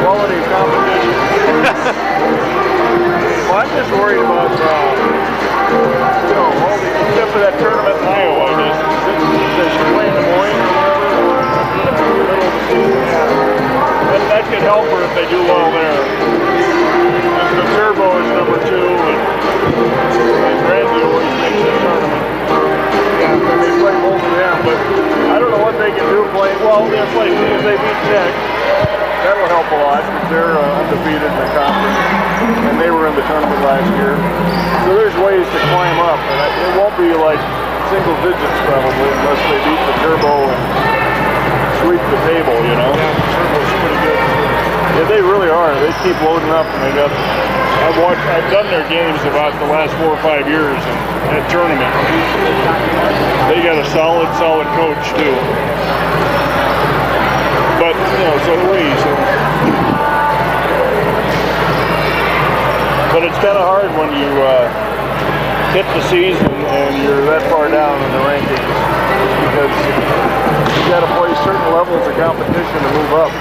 quality competition. Well, I'm just worried about, except for that tournament in Iowa, I guess. Does she play in Des Moines or whatever? Middle of the season, yeah. That could help her if they do well there. And the Turbo is number 2, and Randy always makes the tournament. Yeah, and they play both of them, but I don't know what they can do playing. Well, they'll play if they beat Tech. That will help a lot because they're undefeated in the conference, and they were in the tournament last year. So there's ways to climb up, and it won't be like single digits probably unless they beat the Turbo and sweep the table, you know. Yeah, the Turbo's pretty good. Yeah, they really are. They keep loading up, and they got. I've done their games about the last 4 or 5 years in that tournament. They got a solid coach too. But, you know, so do we. So. But it's kind of hard when you hit the season and you're that far down in the rankings because you got to play certain levels of competition to move up.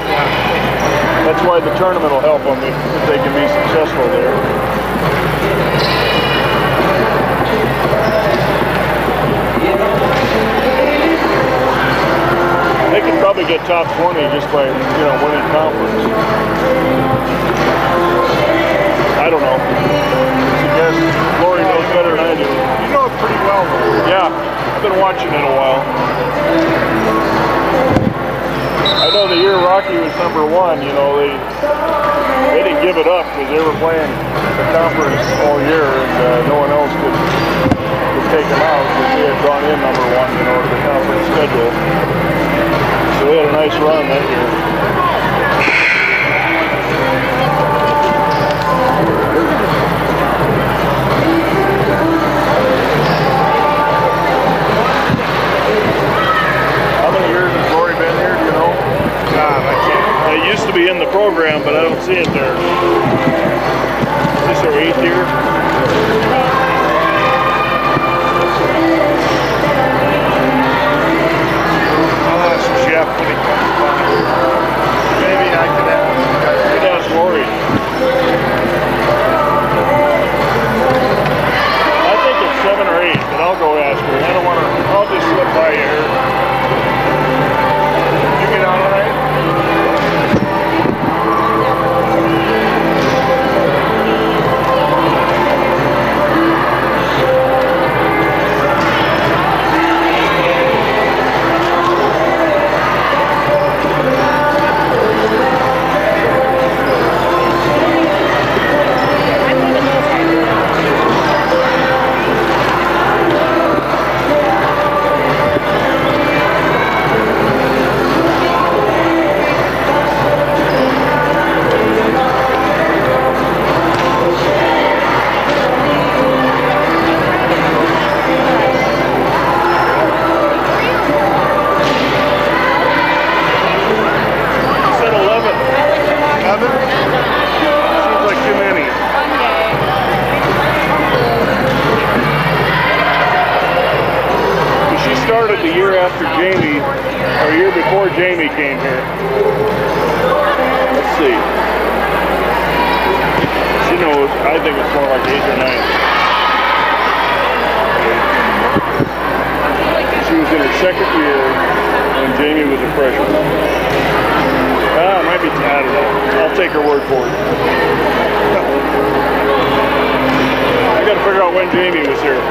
That's why the tournament will help them if they can be successful there. They could probably get top 20 just by, winning conference. I don't know. I guess Lori knows better than I do. You know it pretty well, though. Yeah, I've been watching it a while. I know the year Rocky was number 1, they didn't give it up because they were playing the conference all year and no one else could take them out because they had gone in number 1, to the conference schedule. So they had a nice run that year. How many years has Lori been here, do you know? I can't. It used to be in the program, but I don't see it there. Is this her 8th year? I'll ask Jeff when he comes by. Maybe I could ask. You could ask Lori. I think it's 7 or 8, but I'll go ask her. I don't want to. I'll just slip by you here. You get out all right? Jamie came here. Let's see. She knows, I think it's more like 8th or 9th. She was in her 2nd year when Jamie was a freshman. It might be, I don't know. I'll take her word for it. I gotta figure out when Jamie was here.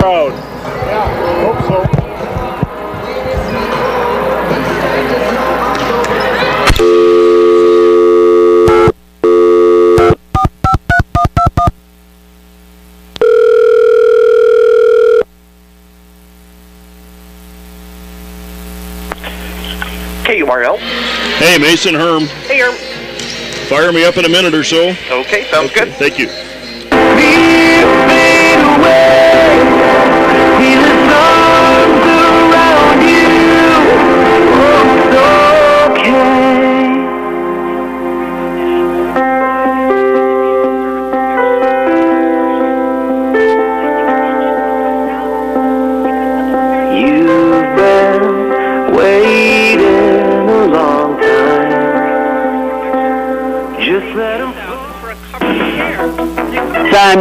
Crowd. Yeah, hope so. KURL. Hey, Mason Herm. Hey, Herm. Fire me up in a minute or so. Okay, sounds good. Thank you.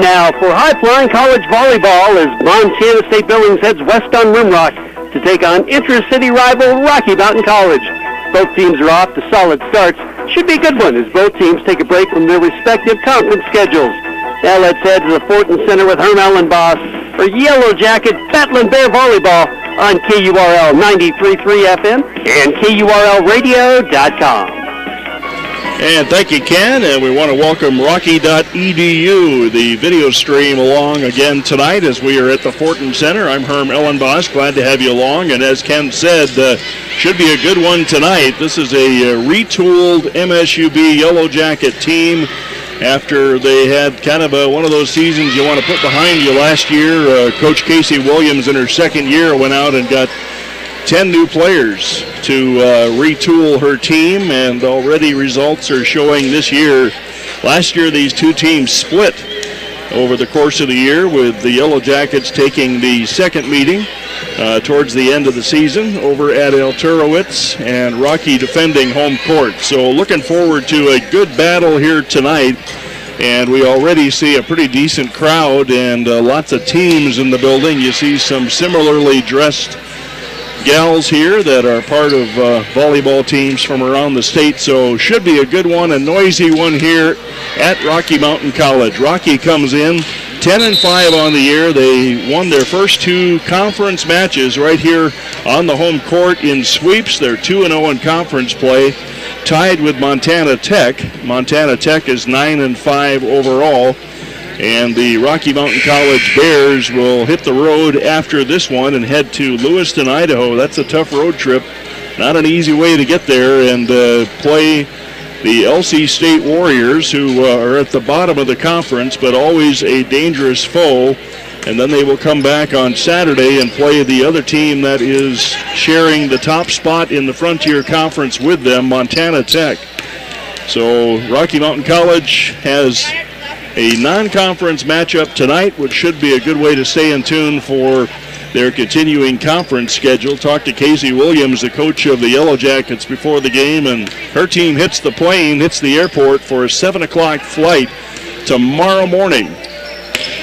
now for high-flying college volleyball as Montana State-Billings heads west on Rimrock to take on intra-city rival Rocky Mountain College. Both teams are off to solid starts. Should be a good one as both teams take a break from their respective conference schedules. Now let's head to the Fortin Center with Herm Ellenboss for Yellow Jacket Battlin Bear Volleyball on KURL 93.3 FM and KURLradio.com. And thank you, Ken. And we want to welcome Rocky.edu, the video stream, along again tonight as we are at the Fortin Center. I'm Herm Ellenboss. Glad to have you along. And as Ken said, should be a good one tonight. This is a retooled MSUB Yellow Jacket team after they had kind of one of those seasons you want to put behind you last year. Coach Casey Williams in her second year went out and got 10 new players to retool her team, and already results are showing this year. Last year, these two teams split over the course of the year, with the Yellow Jackets taking the second meeting towards the end of the season over at El Turowitz, and Rocky defending home court. So looking forward to a good battle here tonight, and we already see a pretty decent crowd and lots of teams in the building. You see some similarly dressed gals here that are part of volleyball teams from around the state, so should be a good one, a noisy one here at Rocky Mountain College. Rocky comes in 10-5 on the year. They won their first two conference matches right here on the home court in sweeps. They're 2-0 in conference play, tied with Montana Tech. Montana Tech is 9-5 overall. And the Rocky Mountain College Bears will hit the road after this one and head to Lewiston, Idaho. That's a tough road trip. Not an easy way to get there, and play the LC State Warriors, who are at the bottom of the conference, but always a dangerous foe. And then they will come back on Saturday and play the other team that is sharing the top spot in the Frontier Conference with them, Montana Tech. So Rocky Mountain College has a non-conference matchup tonight, which should be a good way to stay in tune for their continuing conference schedule. Talked to Casey Williams, the coach of the Yellow Jackets, before the game, and her team hits the airport for a 7 o'clock flight tomorrow morning.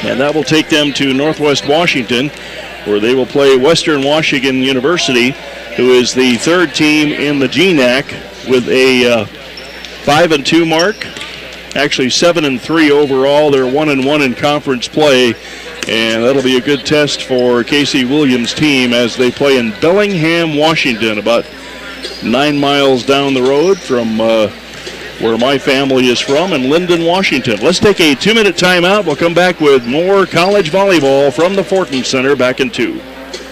And that will take them to Northwest Washington, where they will play Western Washington University, who is the third team in the GNAC with a 5-2 mark. Actually 7-3 overall. They're 1-1 in conference play, and that'll be a good test for Casey Williams' team as they play in Bellingham, Washington, about 9 miles down the road from where my family is from, in Linden, Washington. Let's take a 2-minute timeout. We'll come back with more college volleyball from the Fortin Center back in 2.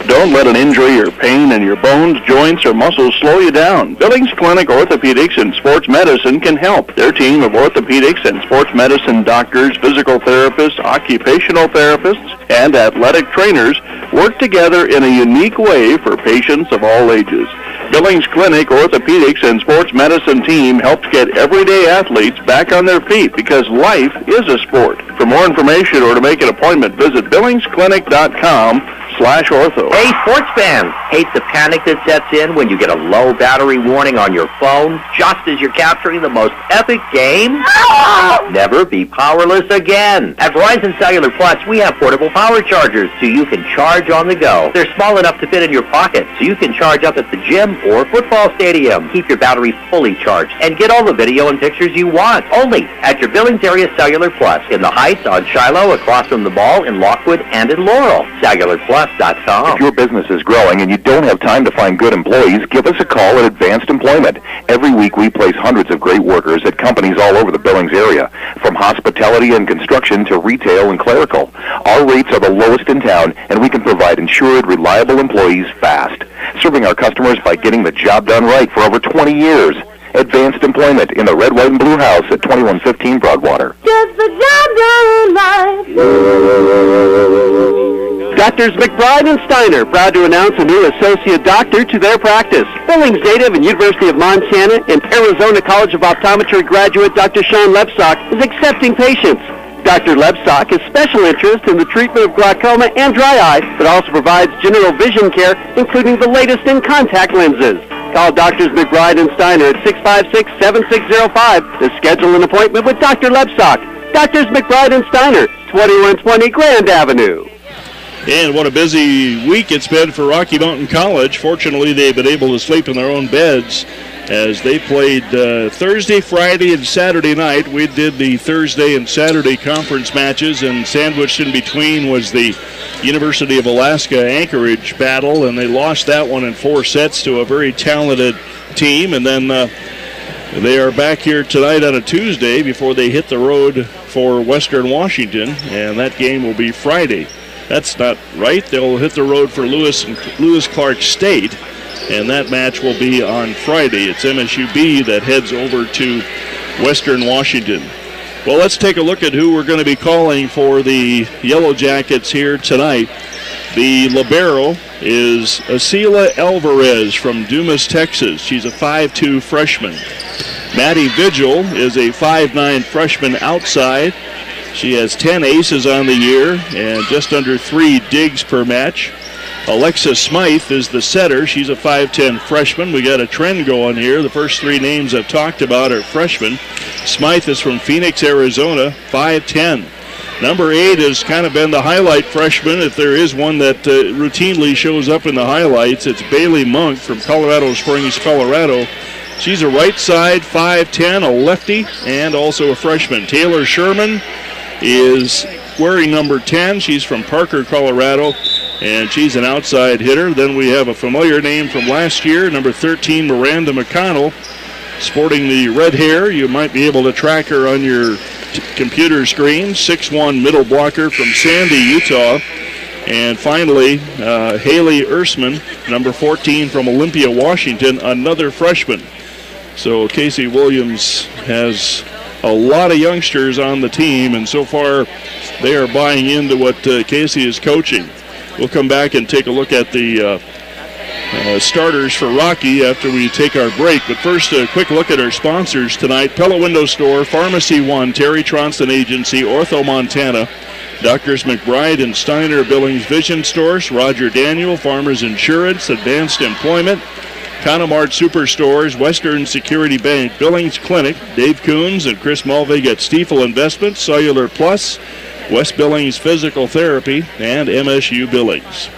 Don't let an injury or pain in your bones, joints, or muscles slow you down. Billings Clinic Orthopedics and Sports Medicine can help. Their team of orthopedics and sports medicine doctors, physical therapists, occupational therapists, and athletic trainers work together in a unique way for patients of all ages. Billings Clinic Orthopedics and Sports Medicine team helps get everyday athletes back on their feet, because life is a sport. For more information or to make an appointment, visit billingsclinic.com/ortho. Hey, sports fans, hate the panic that sets in when you get a low battery warning on your phone just as you're capturing the most epic game? Never be powerless again. At Verizon Cellular Plus, we have portable power chargers so you can charge on the go. They're small enough to fit in your pocket so you can charge up at the gym or football stadium. Keep your battery fully charged and get all the video and pictures you want. Only at your Billings area Cellular Plus in the Heights, on Shiloh, across from the Mall, in Lockwood, and in Laurel. CellularPlus.com. If your business is growing and you don't have time to find good employees, give us a call at Advanced Employment. Every week we place hundreds of great workers at companies all over the Billings area, from hospitality and construction to retail and clerical. Our rates are the lowest in town, and we can provide insured, reliable employees fast, serving our customers by getting the job done right for over 20 years. Advanced Employment in the red, white, and blue house at 2115 Broadwater. Just the job done right. Doctors McBride and Steiner, proud to announce a new associate doctor to their practice. Billings native and University of Montana and Arizona College of Optometry graduate Dr. Sean Lepsock is accepting patients. Dr. Lepsock has special interest in the treatment of glaucoma and dry eye, but also provides general vision care, including the latest in contact lenses. Call Doctors McBride and Steiner at 656-7605 to schedule an appointment with Dr. Lepsock. Doctors McBride and Steiner, 2120 Grand Avenue. And what a busy week it's been for Rocky Mountain College. Fortunately, they've been able to sleep in their own beds as they played Thursday, Friday, and Saturday night. We did the Thursday and Saturday conference matches, and sandwiched in between was the University of Alaska Anchorage battle, and they lost that one in 4 sets to a very talented team. And then they are back here tonight on a Tuesday before they hit the road for Western Washington, and that game will be Friday. That's not right. They'll hit the road for Lewis Clark State, and that match will be on Friday. It's MSUB that heads over to Western Washington. Well, let's take a look at who we're going to be calling for the Yellow Jackets here tonight. The libero is Asila Alvarez from Dumas, Texas. She's a 5'2 freshman. Maddie Vigil is a 5'9 freshman outside. She has 10 aces on the year and just under 3 digs per match. Alexa Smythe is the setter. She's a 5'10 freshman. We got a trend going here. The first 3 names I've talked about are freshmen. Smythe is from Phoenix, Arizona, 5'10. Number 8 has kind of been the highlight freshman. If there is one that routinely shows up in the highlights, it's Bailey Monk from Colorado Springs, Colorado. She's a right side, 5'10, a lefty, and also a freshman. Taylor Sherman is wearing number 10. She's from Parker, Colorado, and she's an outside hitter. Then we have a familiar name from last year, number 13, Miranda McConnell, sporting the red hair. You might be able to track her on your computer screen. 6'1 middle blocker from Sandy, Utah. And finally, Haley Ersman, number 14 from Olympia, Washington, another freshman. So Casey Williams has a lot of youngsters on the team, and so far they are buying into what Casey is coaching. We'll come back and take a look at the starters for Rocky after we take our break. But first, a quick look at our sponsors tonight. Pella Window Store, Pharmacy One, Terry Tronson Agency, Ortho Montana, Doctors McBride and Steiner, Billings Vision Stores, Roger Daniel, Farmers Insurance, Advanced Employment, Conamart Superstores, Western Security Bank, Billings Clinic, Dave Coons and Chris Mulvig at Stiefel Investments, Cellular Plus, West Billings Physical Therapy, and MSU Billings.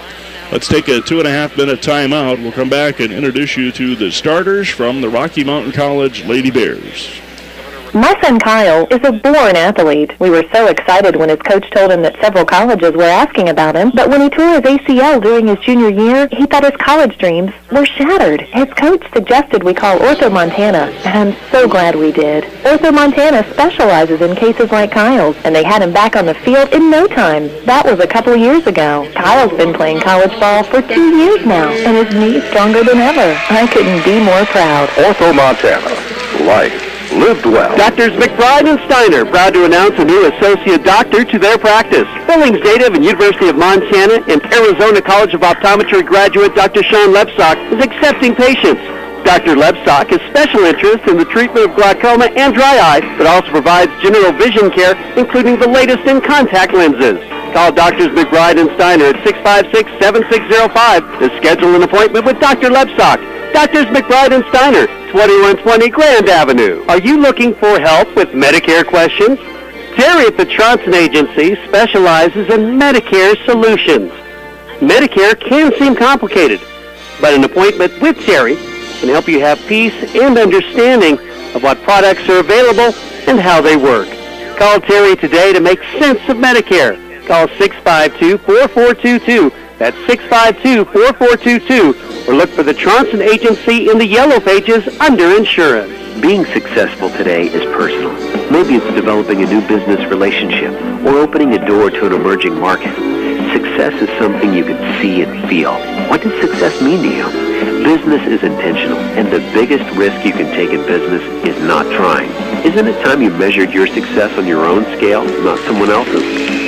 Let's take a 2.5-minute timeout. We'll come back and introduce you to the starters from the Rocky Mountain College Lady Bears. My son Kyle is a born athlete. We were so excited when his coach told him that several colleges were asking about him, but when he tore his ACL during his junior year, he thought his college dreams were shattered. His coach suggested we call Ortho Montana, and I'm so glad we did. Ortho Montana specializes in cases like Kyle's, and they had him back on the field in no time. That was a couple of years ago. Kyle's been playing college ball for 2 years now, and his knee's stronger than ever. I couldn't be more proud. Ortho Montana. Life lived well. Doctors McBride and Steiner, proud to announce a new associate doctor to their practice. Billings native and University of Montana and Arizona College of Optometry graduate Dr. Sean Lepsock is accepting patients. Dr. Lepsock has special interest in the treatment of glaucoma and dry eye, but also provides general vision care, including the latest in contact lenses. Call Doctors McBride and Steiner at 656-7605 to schedule an appointment with Dr. Lepsock. Doctors McBride and Steiner, 2120 Grand Avenue. Are you looking for help with Medicare questions? Terry at the Tronson Agency specializes in Medicare solutions. Medicare can seem complicated, but an appointment with Terry can help you have peace and understanding of what products are available and how they work. Call Terry today to make sense of Medicare. Call 652-4422. That's 652-4422. Or look for the Tronson Agency in the yellow pages under insurance. Being successful today is personal. Maybe it's developing a new business relationship or opening a door to an emerging market. Success is something you can see and feel. What does success mean to you? Business is intentional, and the biggest risk you can take in business is not trying. Isn't it time you measured your success on your own scale, not someone else's?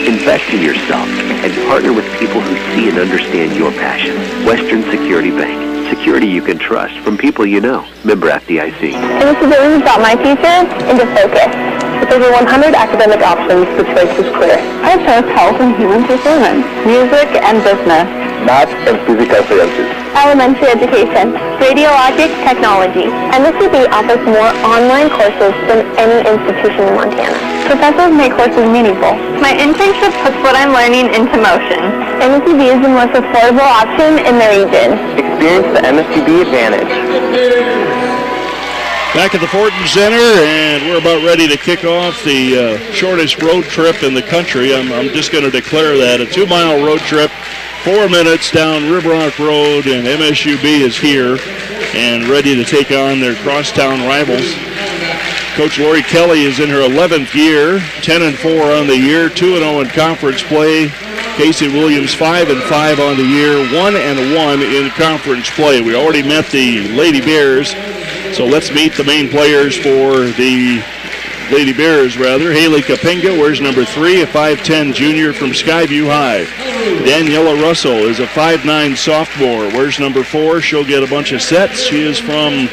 Invest in yourself and partner with people who see and understand your passion. Western Security Bank. Security you can trust from people you know. Member FDIC. And this is where we brought my future into focus. With over 100 academic options, the choice is clear. I chose health and human performance, music, and business. math and physical sciences. Elementary education, radiologic technology. MSUB offers more online courses than any institution in Montana. Professors make courses meaningful. My internship puts what I'm learning into motion. MSUB is the most affordable option in the region. Experience the MSUB advantage. Back at the Fortin Center, and we're about ready to kick off the shortest road trip in the country. I'm just going to declare that. A 2-mile road trip, 4 minutes down Ribrock Road, and MSUB is here and ready to take on their crosstown rivals. Coach Lori Kelly is in her 11th year, 10-4 on the year, 2-0 in conference play. Casey Williams 5-5 on the year, 1-1 in conference play. We already met the Lady Bears, so let's meet the main players for the Lady Bears, Haley Kapinga wears number 3, a 5'10 junior from Skyview High. Daniela Russell is a 5'9 sophomore, wears number 4. She'll get a bunch of sets. She is from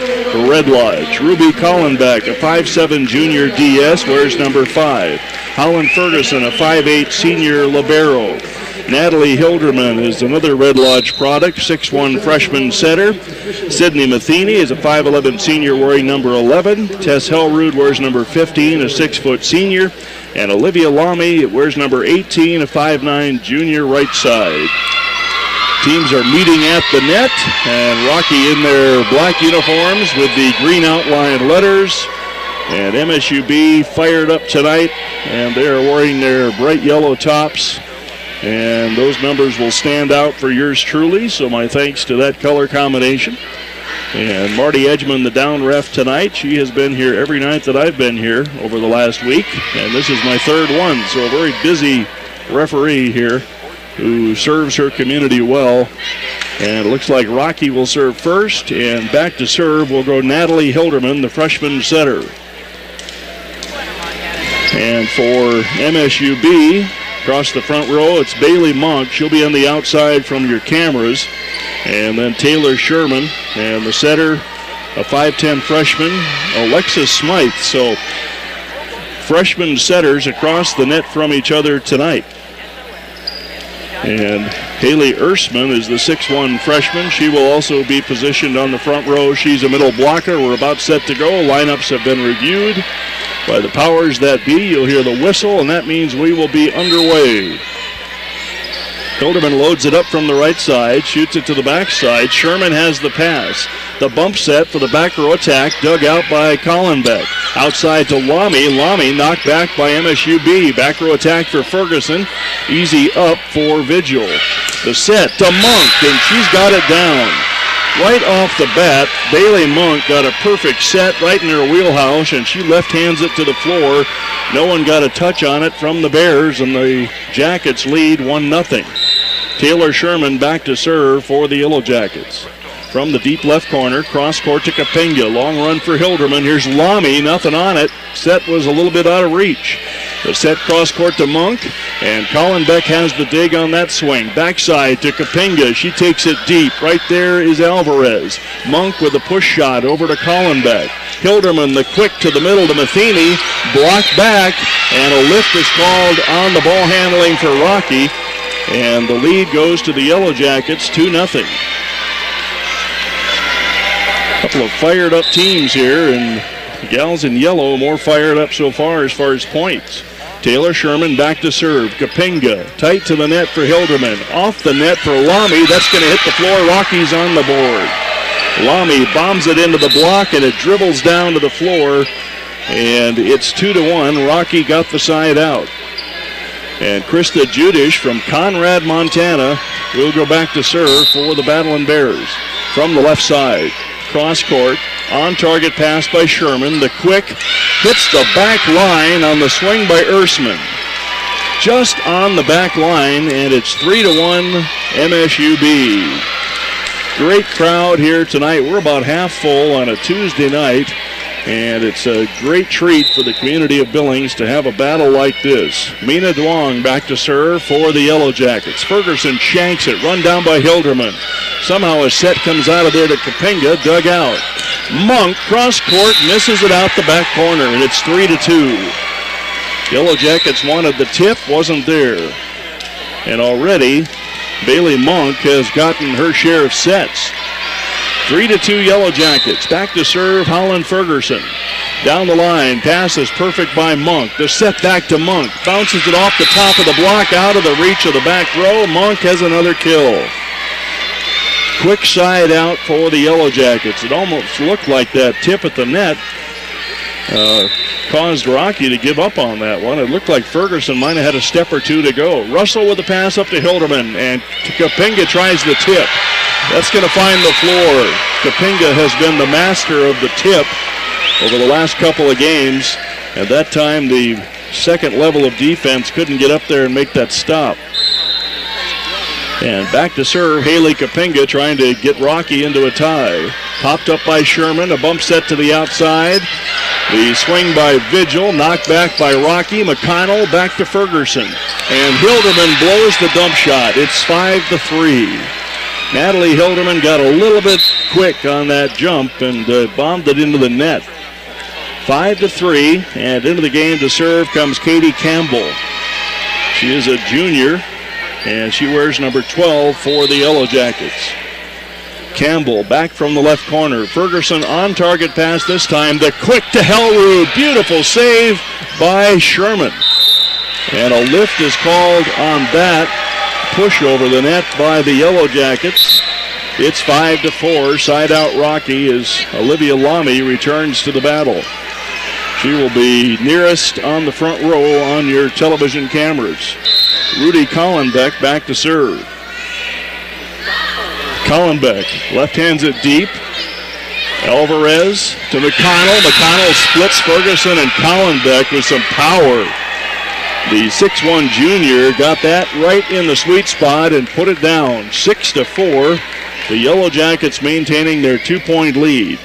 Red Lodge. Ruby Collenbeck, a 5'7 junior DS, wears number 5. Holland Ferguson, a 5'8 senior libero. Natalie Hilderman is another Red Lodge product, 6'1 freshman setter. Sydney Matheny is a 5'11 senior wearing number 11. Tess Hellrud wears number 15, a 6' senior. And Olivia Lamy wears number 18, a 5'9 junior right side. Teams are meeting at the net, and Rocky in their black uniforms with the green outline letters. And MSUB fired up tonight, and they are wearing their bright yellow tops. And those numbers will stand out for yours truly, so my thanks to that color combination. And Marty Edgman, the down ref tonight, she has been here every night that I've been here over the last week, and this is my 3rd one, so a very busy referee here who serves her community well. And it looks like Rocky will serve first, and back to serve will go Natalie Hilderman, the freshman setter. And for MSUB, across the front row, it's Bailey Monk. She'll be on the outside from your cameras. And then Taylor Sherman, and the setter, a 5'10 freshman, Alexis Smythe. So freshman setters across the net from each other tonight. And Haley Ersman is the 6'1 freshman. She will also be positioned on the front row. She's a middle blocker. We're about set to go. Lineups have been reviewed by the powers that be. You'll hear the whistle, and that means we will be underway. Hilderman loads it up from the right side, shoots it to the backside. Sherman has the pass. The bump set for the back row attack, dug out by Collenbeck. Outside to Lamy. Lamy knocked back by MSUB. Back row attack for Ferguson. Easy up for Vigil. The set to Monk, and she's got it down. Right off the bat, Bailey Monk got a perfect set right in her wheelhouse, and she left hands it to the floor. No one got a touch on it from the Bears, and the Jackets lead 1-0. Taylor Sherman back to serve for the Yellow Jackets. From the deep left corner, cross court to Kapinga. Long run for Hilderman. Here's Lamy, nothing on it. Set was a little bit out of reach. The set cross court to Monk, and Collenbeck has the dig on that swing. Backside to Kapinga. She takes it deep. Right there is Alvarez. Monk with a push shot over to Collenbeck. Hilderman, the quick to the middle to Matheny. Blocked back, and a lift is called on the ball handling for Rocky. And the lead goes to the Yellow Jackets, 2-0. Couple of fired up teams here, and the gals in yellow more fired up so far as points. Taylor Sherman back to serve. Kapinga tight to the net for Hilderman. Off the net for Lamy. That's going to hit the floor. Rocky's on the board. Lamy bombs it into the block, and it dribbles down to the floor, and it's 2-1. Rocky got the side out. And Krista Judish from Conrad, Montana, will go back to serve for the Battlin Bears. From the left side, cross court, on target pass by Sherman. The quick hits the back line on the swing by Ersman. Just on the back line, and it's 3-1 MSUB. Great crowd here tonight. We're about half full on a Tuesday night. And it's a great treat for the community of Billings to have a battle like this. Mina Duong back to serve for the Yellow Jackets. Ferguson shanks it, run down by Hilderman. Somehow a set comes out of there to Kapinga, dug out. Monk, cross court, misses it out the back corner, and it's 3-2. Yellow Jackets wanted the tip, wasn't there. And already Bailey Monk has gotten her share of sets. 3-2 Yellow Jackets. Back to serve Holland Ferguson. Down the line, pass is perfect by Monk. The set back to Monk. Bounces it off the top of the block, out of the reach of the back row. Monk has another kill. Quick side out for the Yellow Jackets. It almost looked like that tip at the net caused Rocky to give up on that one. It looked like Ferguson might have had a step or two to go. Russell with the pass up to Hilderman, and Kapinga tries the tip. That's going to find the floor. Kapinga has been the master of the tip over the last couple of games. At that time, the second level of defense couldn't get up there and make that stop. And back to serve, Haley Kapinga trying to get Rocky into a tie. Popped up by Sherman, a bump set to the outside. The swing by Vigil, knocked back by Rocky. McConnell back to Ferguson. And Hilderman blows the dump shot. It's 5-3. Natalie Hilderman got a little bit quick on that jump and bombed it into the net. 5-3, and into the game to serve comes Katie Campbell. She is a junior, and she wears number 12 for the Yellow Jackets. Campbell back from the left corner. Ferguson on target pass this time. The quick to Hellrud. Beautiful save by Sherman. And a lift is called on that. Push over the net by the Yellow Jackets. It's 5-4. Side out Rocky as Olivia Lamy returns to the battle. She will be nearest on the front row on your television cameras. Rudy Collenbeck back to serve. Collenbeck left hands it deep. Alvarez to McConnell. McConnell splits Ferguson and Collenbeck with some power. The 6'1 junior got that right in the sweet spot and put it down. 6-4. The Yellow Jackets maintaining their 2-point lead.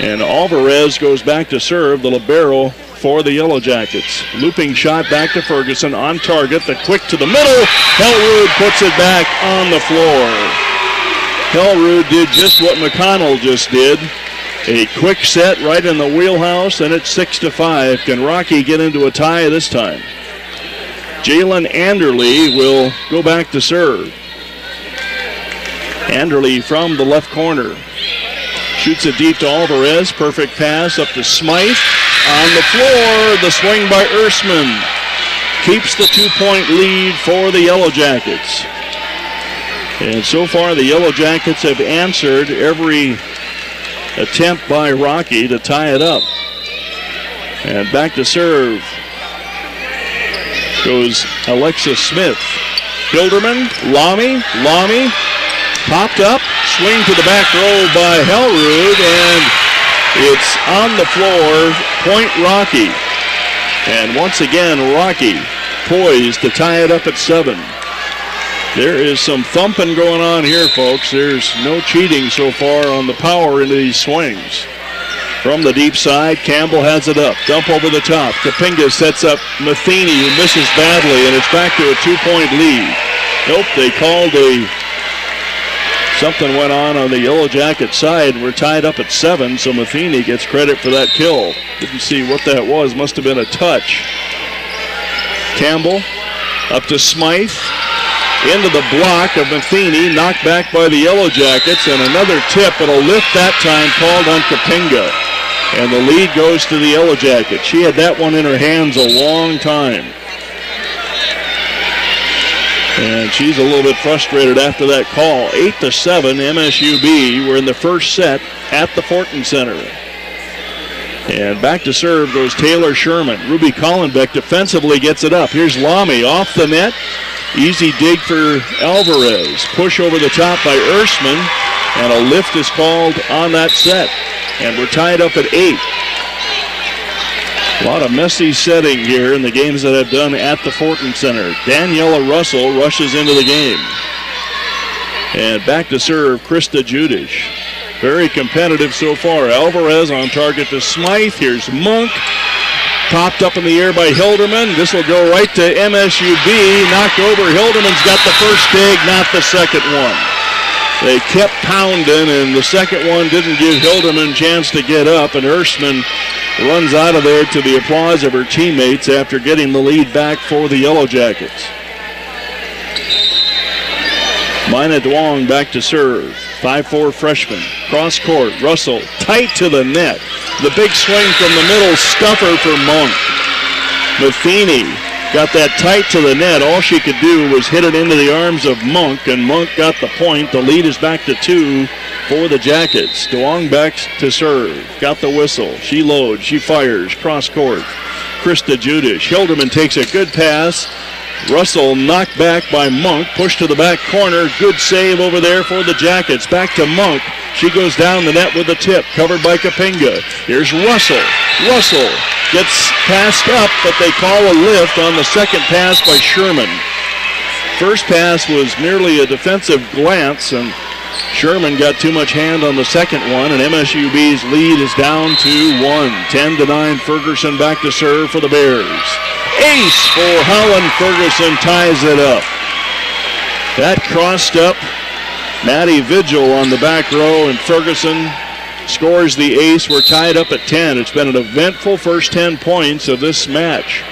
And Alvarez goes back to serve, the libero for the Yellow Jackets. Looping shot back to Ferguson on target. The quick to the middle. Hellrud puts it back on the floor. Hellrud did just what McConnell just did. A quick set right in the wheelhouse, and it's 6-5. Can Rocky get into a tie this time? Jalen Anderle will go back to serve. Anderle from the left corner. Shoots it deep to Alvarez. Perfect pass up to Smythe. On the floor, the swing by Ersman. Keeps the 2-point lead for the Yellow Jackets. And so far, the Yellow Jackets have answered every attempt by Rocky to tie it up. And back to serve goes Alexis Smith. Hilderman, Lamy, popped up, swing to the back row by Hellrud, and it's on the floor, point Rocky. And once again, Rocky poised to tie it up at 7. There is some thumping going on here, folks. There's no cheating so far on the power into these swings. From the deep side, Campbell has it up. Dump over the top. Kapinga sets up Matheny, who misses badly, and it's back to a 2-point lead. Nope, they called something went on the Yellow Jacket side. We're tied up at 7, so Matheny gets credit for that kill. Didn't see what that was. Must have been a touch. Campbell up to Smythe. Into the block of Matheny, knocked back by the Yellow Jackets, and another tip, but a lift that time called on Kapinga. And the lead goes to the Yellow Jackets. She had that one in her hands a long time. And she's a little bit frustrated after that call. 8-7, MSUB. We're in the first set at the Fortin Center. And back to serve goes Taylor Sherman. Ruby Collenbeck defensively gets it up. Here's Lamy off the net. Easy dig for Alvarez. Push over the top by Ersman. And a lift is called on that set. And we're tied up at 8. A lot of messy setting here in the games that I've done at the Fortin Center. Daniela Russell rushes into the game. And back to serve, Krista Judish. Very competitive so far. Alvarez on target to Smythe. Here's Monk. Popped up in the air by Hilderman. This will go right to MSUB. Knocked over. Hilderman's got the first dig, not the second one. They kept pounding, and the second one didn't give Hilderman a chance to get up, and Ersman runs out of there to the applause of her teammates after getting the lead back for the Yellow Jackets. Mina Duong back to serve. 5'4" freshman. Cross court. Russell tight to the net. The big swing from the middle. Stuffer for Monk. Matheny got that tight to the net. All she could do was hit it into the arms of Monk, and Monk got the point. The lead is back to 2 for the Jackets. Duong back to serve. Got the whistle. She loads. She fires. Cross court. Krista Judish. Hilderman takes a good pass. Russell knocked back by Monk. Pushed to the back corner. Good save over there for the Jackets. Back to Monk. She goes down the net with a tip. Covered by Kapinga. Here's Russell. Russell gets passed up, but they call a lift on the second pass by Sherman. First pass was merely a defensive glance, and Sherman got too much hand on the second one, and MSUB's lead is down to 1. 10-9, Ferguson back to serve for the Bears. Ace for Holland. Ferguson ties it up. That crossed up Maddie Vigil on the back row, and Ferguson scores the ace. We're tied up at 10. It's been an eventful first 10 points of this match.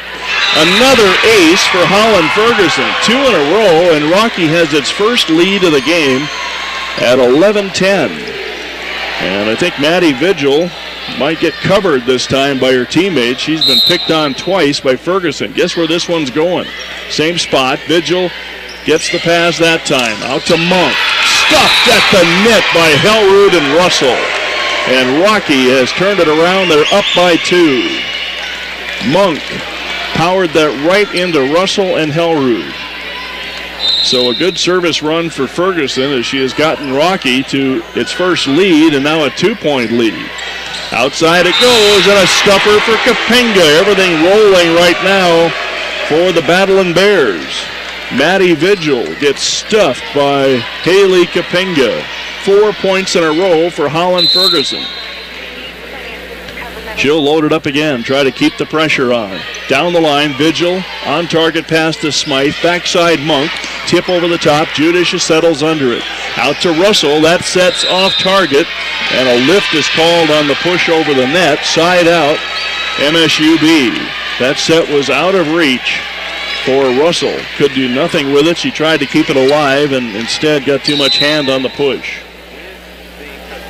Another ace for Holland Ferguson. 2 in a row, and Rocky has its first lead of the game at 11-10. And I think Maddie Vigil might get covered this time by her teammates. She's been picked on twice by Ferguson. Guess where this one's going? Same spot. Vigil gets the pass that time. Out to Monk. Stuffed at the net by Hellrud and Russell. And Rocky has turned it around. They're up by 2. Monk powered that right into Russell and Hellrud. So a good service run for Ferguson as she has gotten Rocky to its first lead and now a 2-point lead. Outside it goes, and a stuffer for Kapinga. Everything rolling right now for the Battlin' Bears. Maddie Vigil gets stuffed by Haley Kapinga. 4 points in a row for Holland Ferguson. She'll load it up again, try to keep the pressure on. Down the line, Vigil, on target pass to Smythe, backside Monk, tip over the top, Judish settles under it. Out to Russell, that sets off target, and a lift is called on the push over the net, side out, MSUB. That set was out of reach for Russell. Could do nothing with it. She tried to keep it alive and instead got too much hand on the push.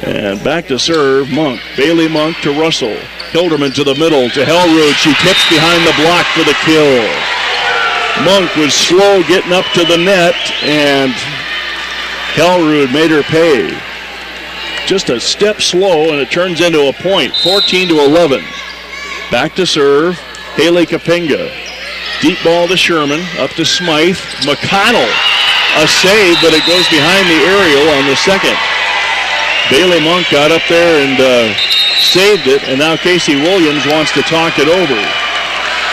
And back to serve, Monk. Bailey Monk to Russell. Hilderman to the middle to Hellrud. She tips behind the block for the kill. Monk was slow getting up to the net, and Hellrud made her pay. Just a step slow, and it turns into a point. 14-11. Back to serve, Haley Kapinga. Deep ball to Sherman, up to Smythe. McConnell, a save, but it goes behind the aerial on the second. Bailey Monk got up there and saved it, and now Casey Williams wants to talk it over.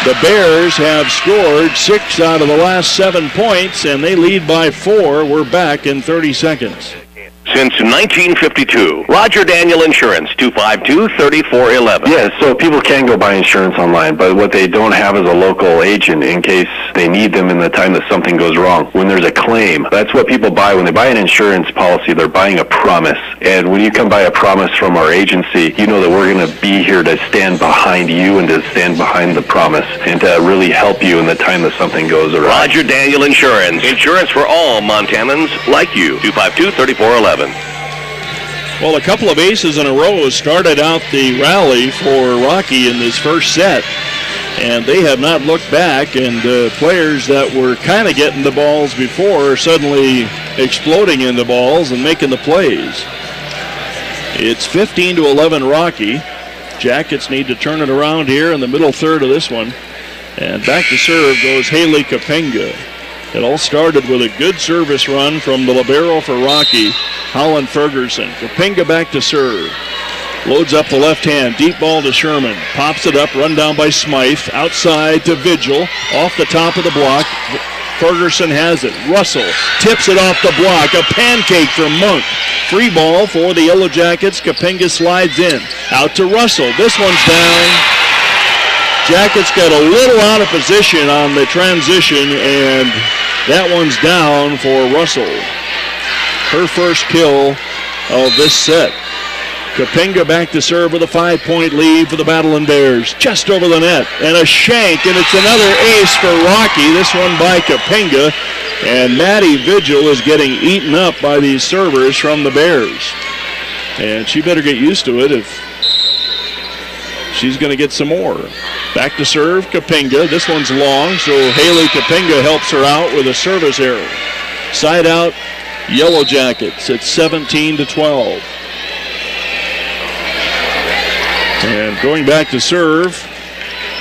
The Bears have scored 6 out of the last 7 points, and they lead by 4. We're back in 30 seconds. Since 1952, Roger Daniel Insurance, 252-3411. Yes, so people can go buy insurance online, but what they don't have is a local agent in case they need them in the time that something goes wrong. When there's a claim, that's what people buy. When they buy an insurance policy, they're buying a promise. And when you come buy a promise from our agency, you know that we're going to be here to stand behind you and to stand behind the promise and to really help you in the time that something goes awry. Roger Daniel Insurance. Insurance for all Montanans like you. 252-3411. Well, a couple of aces in a row started out the rally for Rocky in this first set, and they have not looked back, and players that were kind of getting the balls before are suddenly exploding into balls and making the plays. It's 15-11 Rocky. Jackets need to turn it around here in the middle third of this one, and back to serve goes Haley Kapinga. It all started with a good service run from the libero for Rocky, Holland Ferguson. Kapinga back to serve. Loads up the left hand. Deep ball to Sherman. Pops it up. Run down by Smythe. Outside to Vigil. Off the top of the block. Ferguson has it. Russell tips it off the block. A pancake from Monk. Free ball for the Yellow Jackets. Kapinga slides in. Out to Russell. This one's down. Jackets got a little out of position on the transition, and that one's down for Russell. Her first kill of this set. Kapinga back to serve with a 5-point lead for the Battlin' Bears. Just over the net, and a shank, and it's another ace for Rocky. This one by Kapinga. And Maddie Vigil is getting eaten up by these servers from the Bears. And she better get used to it if she's going to get some more. Back to serve, Kapinga. This one's long, so Haley Kapinga helps her out with a service error. Side out, Yellow Jackets at 17-12. And going back to serve,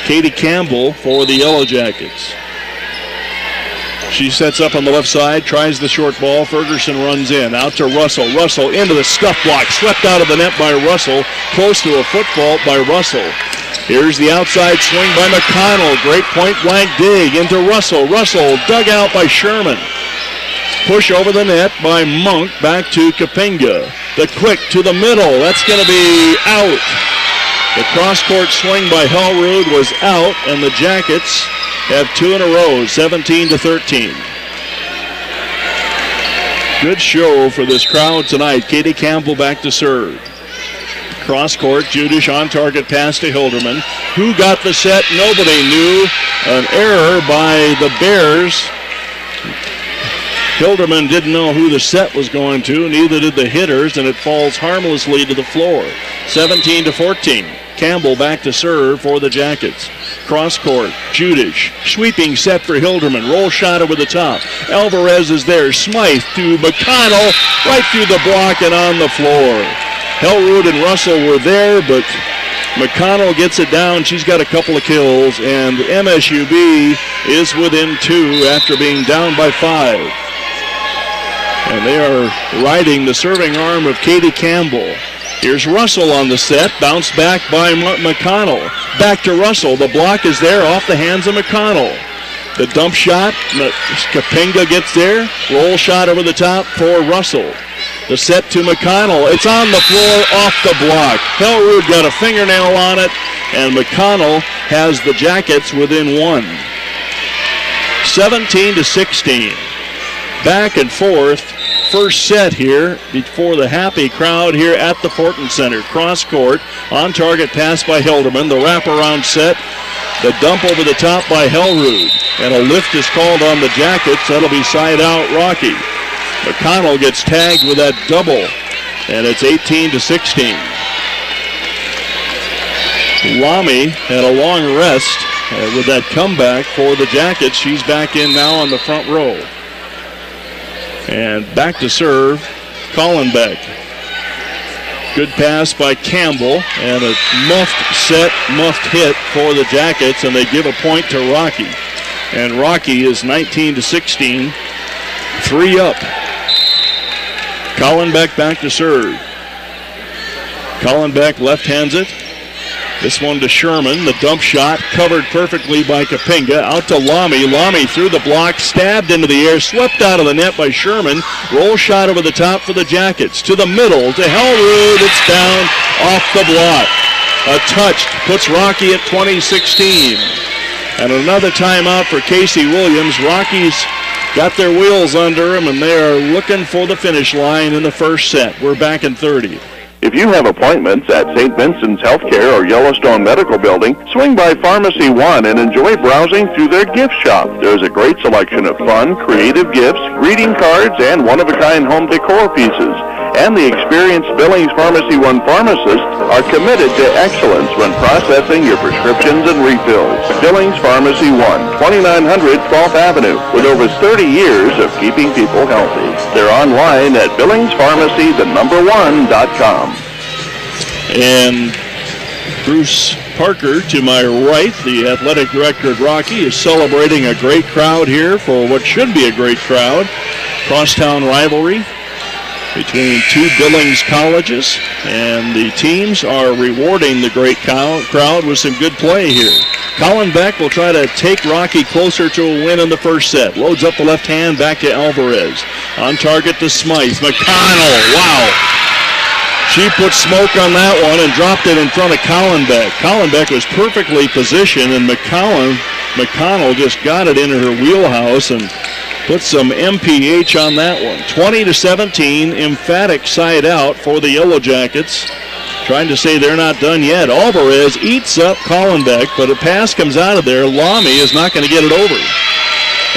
Katie Campbell for the Yellow Jackets. She sets up on the left side, tries the short ball. Ferguson runs in, out to Russell. Russell into the scuff block, swept out of the net by Russell. Close to a foot fault by Russell. Here's the outside swing by McConnell. Great point-blank dig into Russell. Russell dug out by Sherman. Push over the net by Monk, back to Kapinga. The quick to the middle. That's going to be out. The cross-court swing by Hellrud was out, and the Jackets have 2 in a row, 17-13. Good show for this crowd tonight. Katie Campbell back to serve. Cross-court, Judish on-target pass to Hilderman. Who got the set? Nobody knew. An error by the Bears. Hilderman didn't know who the set was going to, neither did the hitters, and it falls harmlessly to the floor. 17-14. Campbell back to serve for the Jackets. Cross court, Judish, sweeping set for Hilderman. Roll shot over the top. Alvarez is there. Smythe to McConnell, right through the block and on the floor. Hellrud and Russell were there, but McConnell gets it down. She's got a couple of kills, and MSUB is within 2 after being down by 5. And they are riding the serving arm of Katie Campbell. Here's Russell on the set. Bounce back by McConnell. Back to Russell. The block is there off the hands of McConnell. The dump shot. Kapinga gets there. Roll shot over the top for Russell. The set to McConnell. It's on the floor off the block. Hellrud got a fingernail on it, and McConnell has the Jackets within 1. 17-16. Back and forth. First set here before the happy crowd here at the Fortin Center. Cross court, on target pass by Hilderman. The wraparound set, the dump over the top by Hellrud. And a lift is called on the Jackets. That'll be side out Rocky. McConnell gets tagged with that double. And it's 18-16. Lamy had a long rest with that comeback for the Jackets. She's back in now on the front row. And back to serve, Collenbeck. Good pass by Campbell, and a muffed hit for the Jackets, and they give a point to Rocky. And Rocky is 19-16, 3 up. Collenbeck back to serve. Collenbeck left-hands it. This one to Sherman. The dump shot covered perfectly by Kapinga. Out to Lamy. Lamy through the block, stabbed into the air, swept out of the net by Sherman. Roll shot over the top for the Jackets. To the middle, to Hellrud. It's down off the block. A touch puts Rocky at 20-16. And another timeout for Casey Williams. Rockies got their wheels under them, and they are looking for the finish line in the first set. We're back in 30. If you have appointments at St. Vincent's Healthcare or Yellowstone Medical Building, swing by Pharmacy One and enjoy browsing through their gift shop. There's a great selection of fun, creative gifts, greeting cards, and one-of-a-kind home decor pieces. And the experienced Billings Pharmacy One pharmacists are committed to excellence when processing your prescriptions and refills. Billings Pharmacy One, 2900 12th Avenue, with over 30 years of keeping people healthy. They're online at BillingsPharmacy1.com. And Bruce Parker to my right, the athletic director at Rocky, is celebrating a great crowd here for what should be a great crowd. Crosstown rivalry between 2 Billings colleges, and the teams are rewarding the great crowd with some good play here. Collenbeck will try to take Rocky closer to a win in the first set. Loads up the left hand, back to Alvarez. On target to Smythe. McConnell, wow. She put smoke on that one and dropped it in front of Collenbeck. Collenbeck was perfectly positioned, and McConnell just got it into her wheelhouse and put some MPH on that one. 20-17, emphatic side out for the Yellow Jackets. Trying to say they're not done yet. Alvarez eats up Collenbeck, but a pass comes out of there. Lamy is not going to get it over.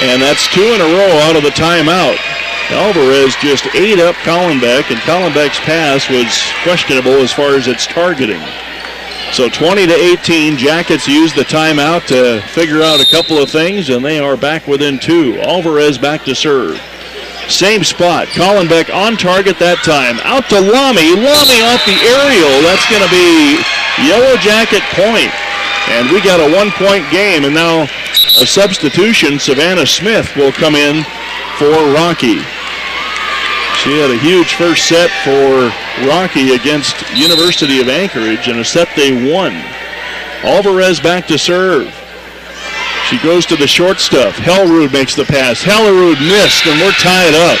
And that's 2 in a row out of the timeout. Alvarez just ate up Collenbeck, and Collenbeck's pass was questionable as far as its targeting. So 20-18, Jackets used the timeout to figure out a couple of things, and they are back within 2. Alvarez back to serve. Same spot. Collenbeck on target that time. Out to Lamy. Lamy off the aerial. That's going to be Yellow Jacket point. And we got a 1-point game, and now a substitution. Savannah Smith will come in for Rocky. She had a huge first set for Rocky against University of Anchorage, and a set they won. Alvarez back to serve. She goes to the short stuff. Hellrud makes the pass. Hellrud missed, and we're tied up.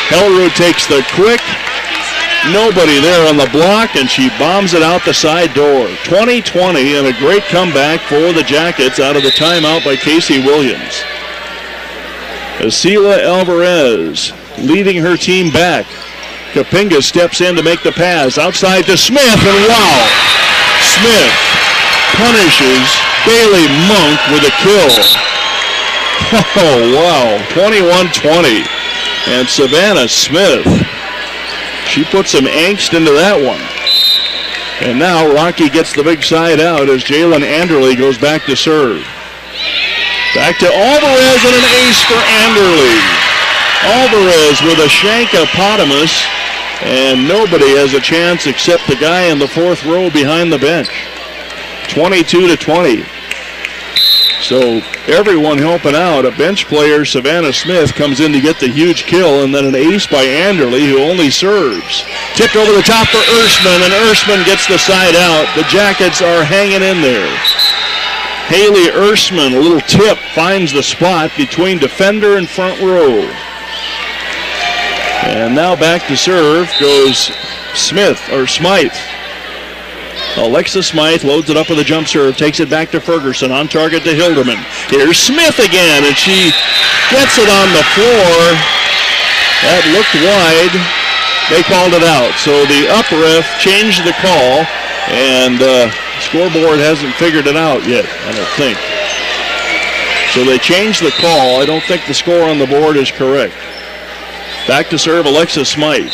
Hellrud takes the quick. Nobody there on the block, and she bombs it out the side door. 20-20, and a great comeback for the Jackets out of the timeout by Casey Williams. Asila Alvarez leading her team back. Kapinga steps in to make the pass. Outside to Smith, and wow! Smith punishes Bailey Monk with a kill. Oh, wow. 21-20. And Savannah Smith, she put some angst into that one. And now Rocky gets the big side out as Jalen Anderle goes back to serve. Back to Alvarez and an ace for Anderle. Alvarez with a shankopotamus, and nobody has a chance except the guy in the fourth row behind the bench. 22-20. So everyone helping out. A bench player, Savannah Smith, comes in to get the huge kill, and then an ace by Anderle, who only serves. Tipped over the top for Ersman, and Ersman gets the side out. The Jackets are hanging in there. Haley Ersman, a little tip, finds the spot between defender and front row. And now back to serve goes Smythe. Alexa Smythe loads it up with a jump serve, takes it back to Ferguson, on target to Hilderman. Here's Smith again, and she gets it on the floor. That looked wide. They called it out. So the up ref changed the call, and scoreboard hasn't figured it out yet, I don't think. So they changed the call. I don't think the score on the board is correct. Back to serve Alexa Smythe.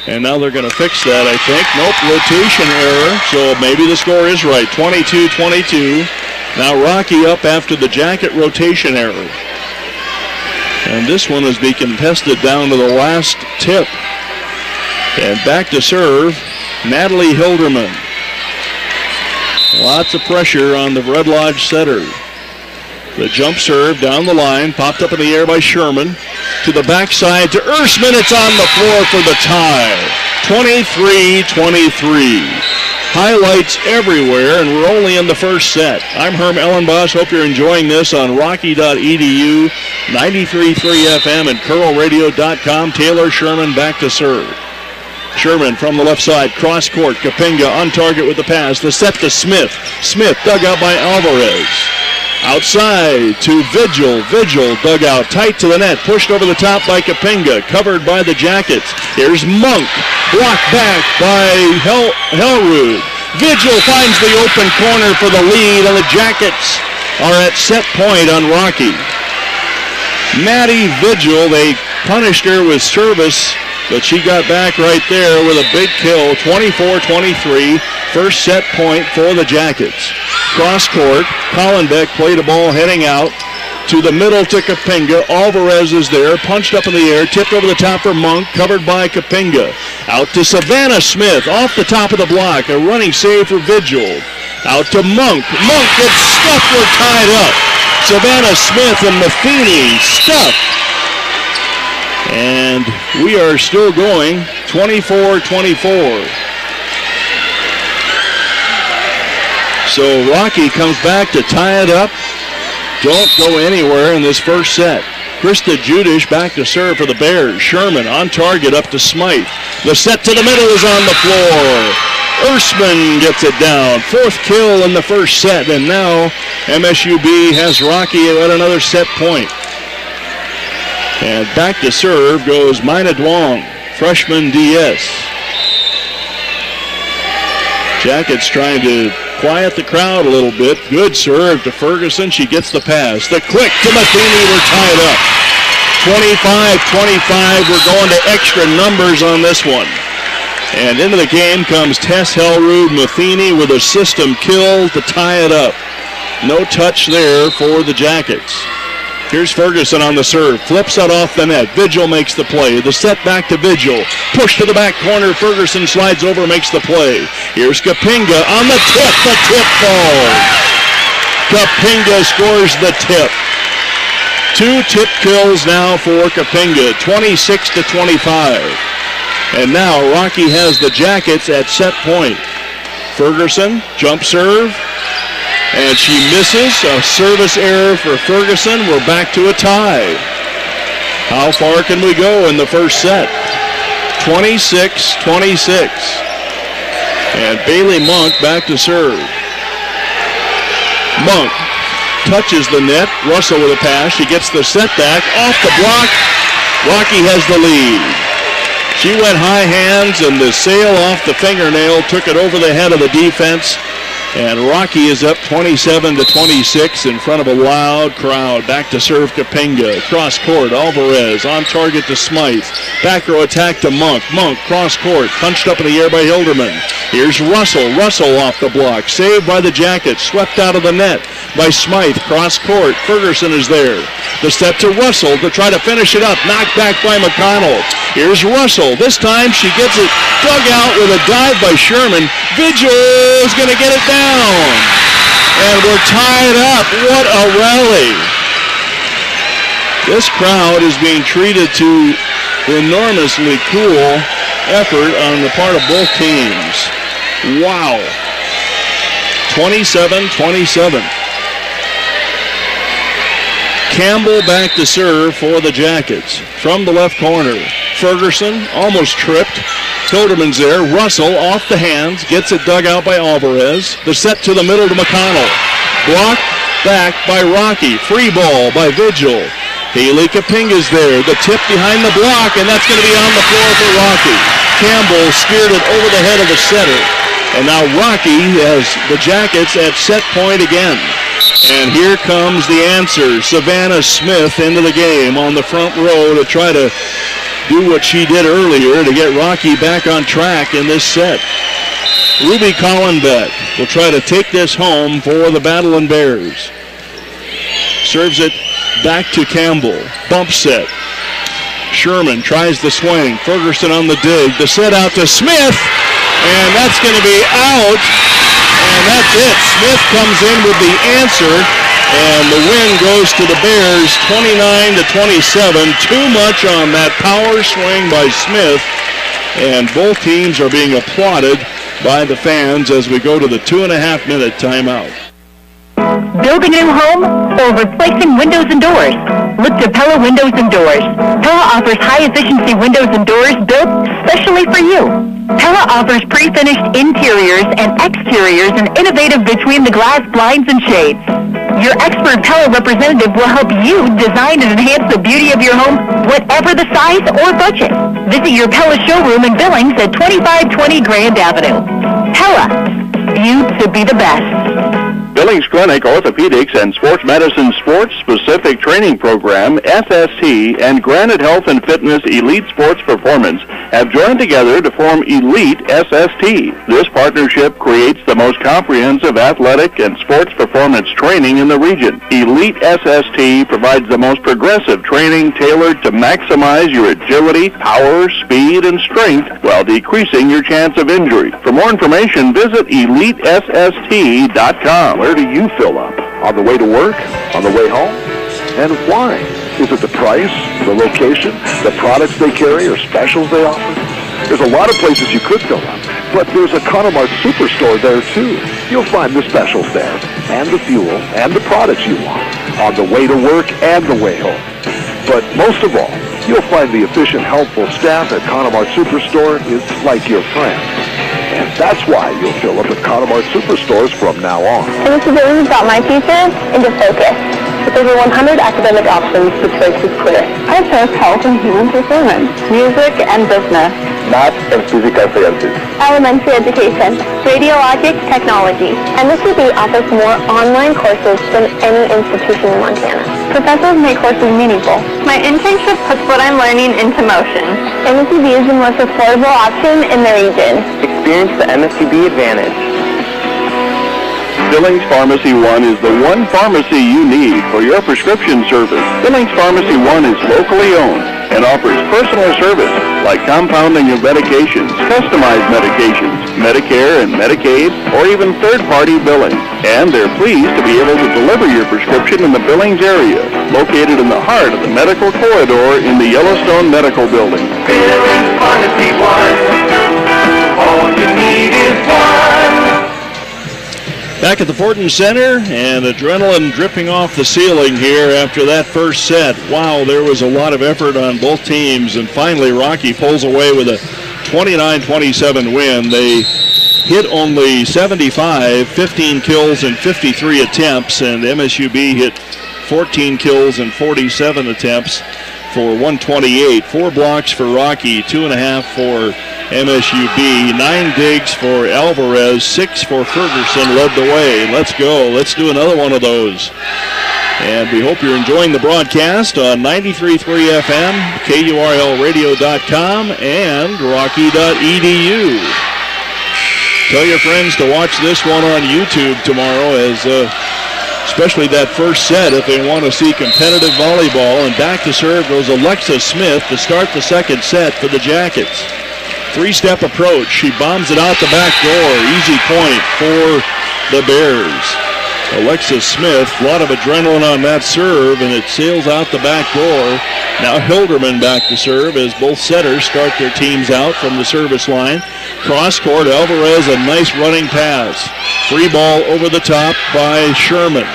And now they're going to fix that, I think. Nope, rotation error. So maybe the score is right. 22-22. Now Rocky up after the Jacket rotation error. And this one is being contested down to the last tip. And back to serve, Natalie Hilderman. Lots of pressure on the Red Lodge setter. The jump serve down the line, popped up in the air by Sherman. To the backside to Ersman. It's on the floor for the tie. 23-23. Highlights everywhere, and we're only in the first set. I'm Herm Ellenboss. Hope you're enjoying this on Rocky.edu, 93.3 FM, and CurlRadio.com. Taylor Sherman back to serve. Sherman from the left side, cross court. Kapinga on target with the pass. The set to Smith. Smith dug out by Alvarez. Outside to Vigil. Vigil dug out tight to the net. Pushed over the top by Kapinga. Covered by the Jackets. Here's Monk. Blocked back by Hellrud. Vigil finds the open corner for the lead, and the Jackets are at set point on Rocky. Maddie Vigil, they punished her with service, but she got back right there with a big kill. 24-23. First set point for the Jackets. Cross court, Collenbeck played a ball heading out to the middle to Kapinga. Alvarez is there, punched up in the air, tipped over the top for Monk, covered by Kapinga. Out to Savannah Smith, off the top of the block, a running save for Vigil. Out to Monk. Monk gets stuffed, we're tied up. Savannah Smith and Matheny stuffed. And we are still going, 24-24. So Rocky comes back to tie it up. Don't go anywhere in this first set. Krista Judish back to serve for the Bears. Sherman on target up to Smythe. The set to the middle is on the floor. Ersman gets it down. Fourth kill in the first set, and now MSUB has Rocky at another set point. And back to serve goes Mina Duong, freshman DS. Jackets trying to quiet the crowd a little bit. Good serve to Ferguson. She gets the pass. The quick to Matheny. We're tied up. 25-25. We're going to extra numbers on this one. And into the game comes Tess Hellrud Matheny with a system kill to tie it up. No touch there for the Jackets. Here's Ferguson on the serve. Flips it off the net. Vigil makes the play. The set back to Vigil. Push to the back corner. Ferguson slides over, makes the play. Here's Kapinga on the tip. The tip falls. Kapinga scores the tip. 2 tip kills now for Kapinga. 26-25. And now Rocky has the Jackets at set point. Ferguson, jump serve. And she misses. A service error for Ferguson. We're back to a tie. How far can we go in the first set? 26-26. And Bailey Monk back to serve. Monk touches the net. Russell with a pass. She gets the set back. Off the block. Rocky has the lead. She went high hands, and the sail off the fingernail took it over the head of the defense. And Rocky is up 27-26 in front of a loud crowd. Back to serve Kapinga. Cross court, Alvarez on target to Smythe. Back row attack to Monk. Monk cross court, punched up in the air by Hilderman. Here's Russell. Russell off the block. Saved by the Jackets. Swept out of the net by Smythe. Cross court. Ferguson is there. The step to Russell to try to finish it up. Knocked back by McConnell. Here's Russell. This time she gets it dug out with a dive by Sherman. Vigil is going to get it down. And we're tied up. What a rally. This crowd is being treated to enormously cool effort on the part of both teams. Wow. 27-27. Campbell back to serve for the Jackets. From the left corner. Ferguson almost tripped. Hilderman's there. Russell off the hands. Gets it dug out by Alvarez. The set to the middle to McConnell. Blocked back by Rocky. Free ball by Vigil. Haley Kapinga's there. The tip behind the block, and that's going to be on the floor for Rocky. Campbell speared it over the head of the setter. And now Rocky has the Jackets at set point again. And here comes the answer. Savannah Smith into the game on the front row to try to do what she did earlier to get Rocky back on track in this set. Ruby Collenbeck will try to take this home for the Battlin Bears. Serves it back to Campbell. Bump set. Sherman tries the swing. Ferguson on the dig. The set out to Smith. And that's going to be out. And that's it. Smith comes in with the answer. And the win goes to the Bears, 29-27. Too much on that power swing by Smith. And both teams are being applauded by the fans as we go to the 2.5-minute timeout. Building a new home or replacing windows and doors? Look to Pella Windows and Doors. Pella offers high-efficiency windows and doors built specially for you. Pella offers pre-finished interiors and exteriors and innovative between-the-glass blinds and shades. Your expert Pella representative will help you design and enhance the beauty of your home, whatever the size or budget. Visit your Pella showroom in Billings at 2520 Grand Avenue. Pella, viewed to be the best. Billings Clinic Orthopedics and Sports Medicine Sports Specific Training Program, SST, and Granite Health and Fitness Elite Sports Performance have joined together to form Elite SST. This partnership creates the most comprehensive athletic and sports performance training in the region. Elite SST provides the most progressive training tailored to maximize your agility, power, speed, and strength while decreasing your chance of injury. For more information, visit EliteSST.com. Where do you fill up? On the way to work? On the way home? And why? Is it the price, the location, the products they carry, or specials they offer? There's a lot of places you could fill up, but there's a Connemart Superstore there too. You'll find the specials there, and the fuel, and the products you want, on the way to work and the way home. But most of all, you'll find the efficient, helpful staff at Connemart Superstore is like your friend. And that's why you'll fill up at Connemart Superstores from now on. And this is what we've got my future into focus. With over 100 academic options, the choice is clear. I chose health and human performance, music and business, Math and physical sciences. elementary education, radiologic technology. MSUB offers more online courses than any institution in Montana. Professors make courses meaningful. My internship puts what I'm learning into motion. MSUB is the most affordable option in the region. Experience the MSUB advantage. Billings Pharmacy One is the one pharmacy you need for your prescription service. Billings Pharmacy One is locally owned and offers personal service like compounding of medications, customized medications, Medicare and Medicaid, or even third-party billing. And they're pleased to be able to deliver your prescription in the Billings area, located in the heart of the medical corridor in the Yellowstone Medical Building. Billings Pharmacy One. All you need is one. Back at the Fortin Center, and adrenaline dripping off the ceiling here after that first set. Wow, there was a lot of effort on both teams, and finally Rocky pulls away with a 29-27 win. They hit only 75, 15 kills and 53 attempts, and MSUB hit 14 kills and 47 attempts for 128. 4 blocks for Rocky, 2.5 for MSUB, 9 digs for Alvarez, 6 for Ferguson led the way. Let's go. Let's do another one of those. And we hope you're enjoying the broadcast on 93.3 FM, KURLradio.com, and Rocky.edu. Tell your friends to watch this one on YouTube tomorrow, as especially that first set if they want to see competitive volleyball. And back to serve goes Alexa Smith to start the second set for the Jackets. 3-step approach. She bombs it out the back door. Easy point for the Bears. Alexa Smith, a lot of adrenaline on that serve, and it sails out the back door. Now Hilderman back to serve as both setters start their teams out from the service line. Cross court, Alvarez, a nice running pass. Free ball over the top by Sherman.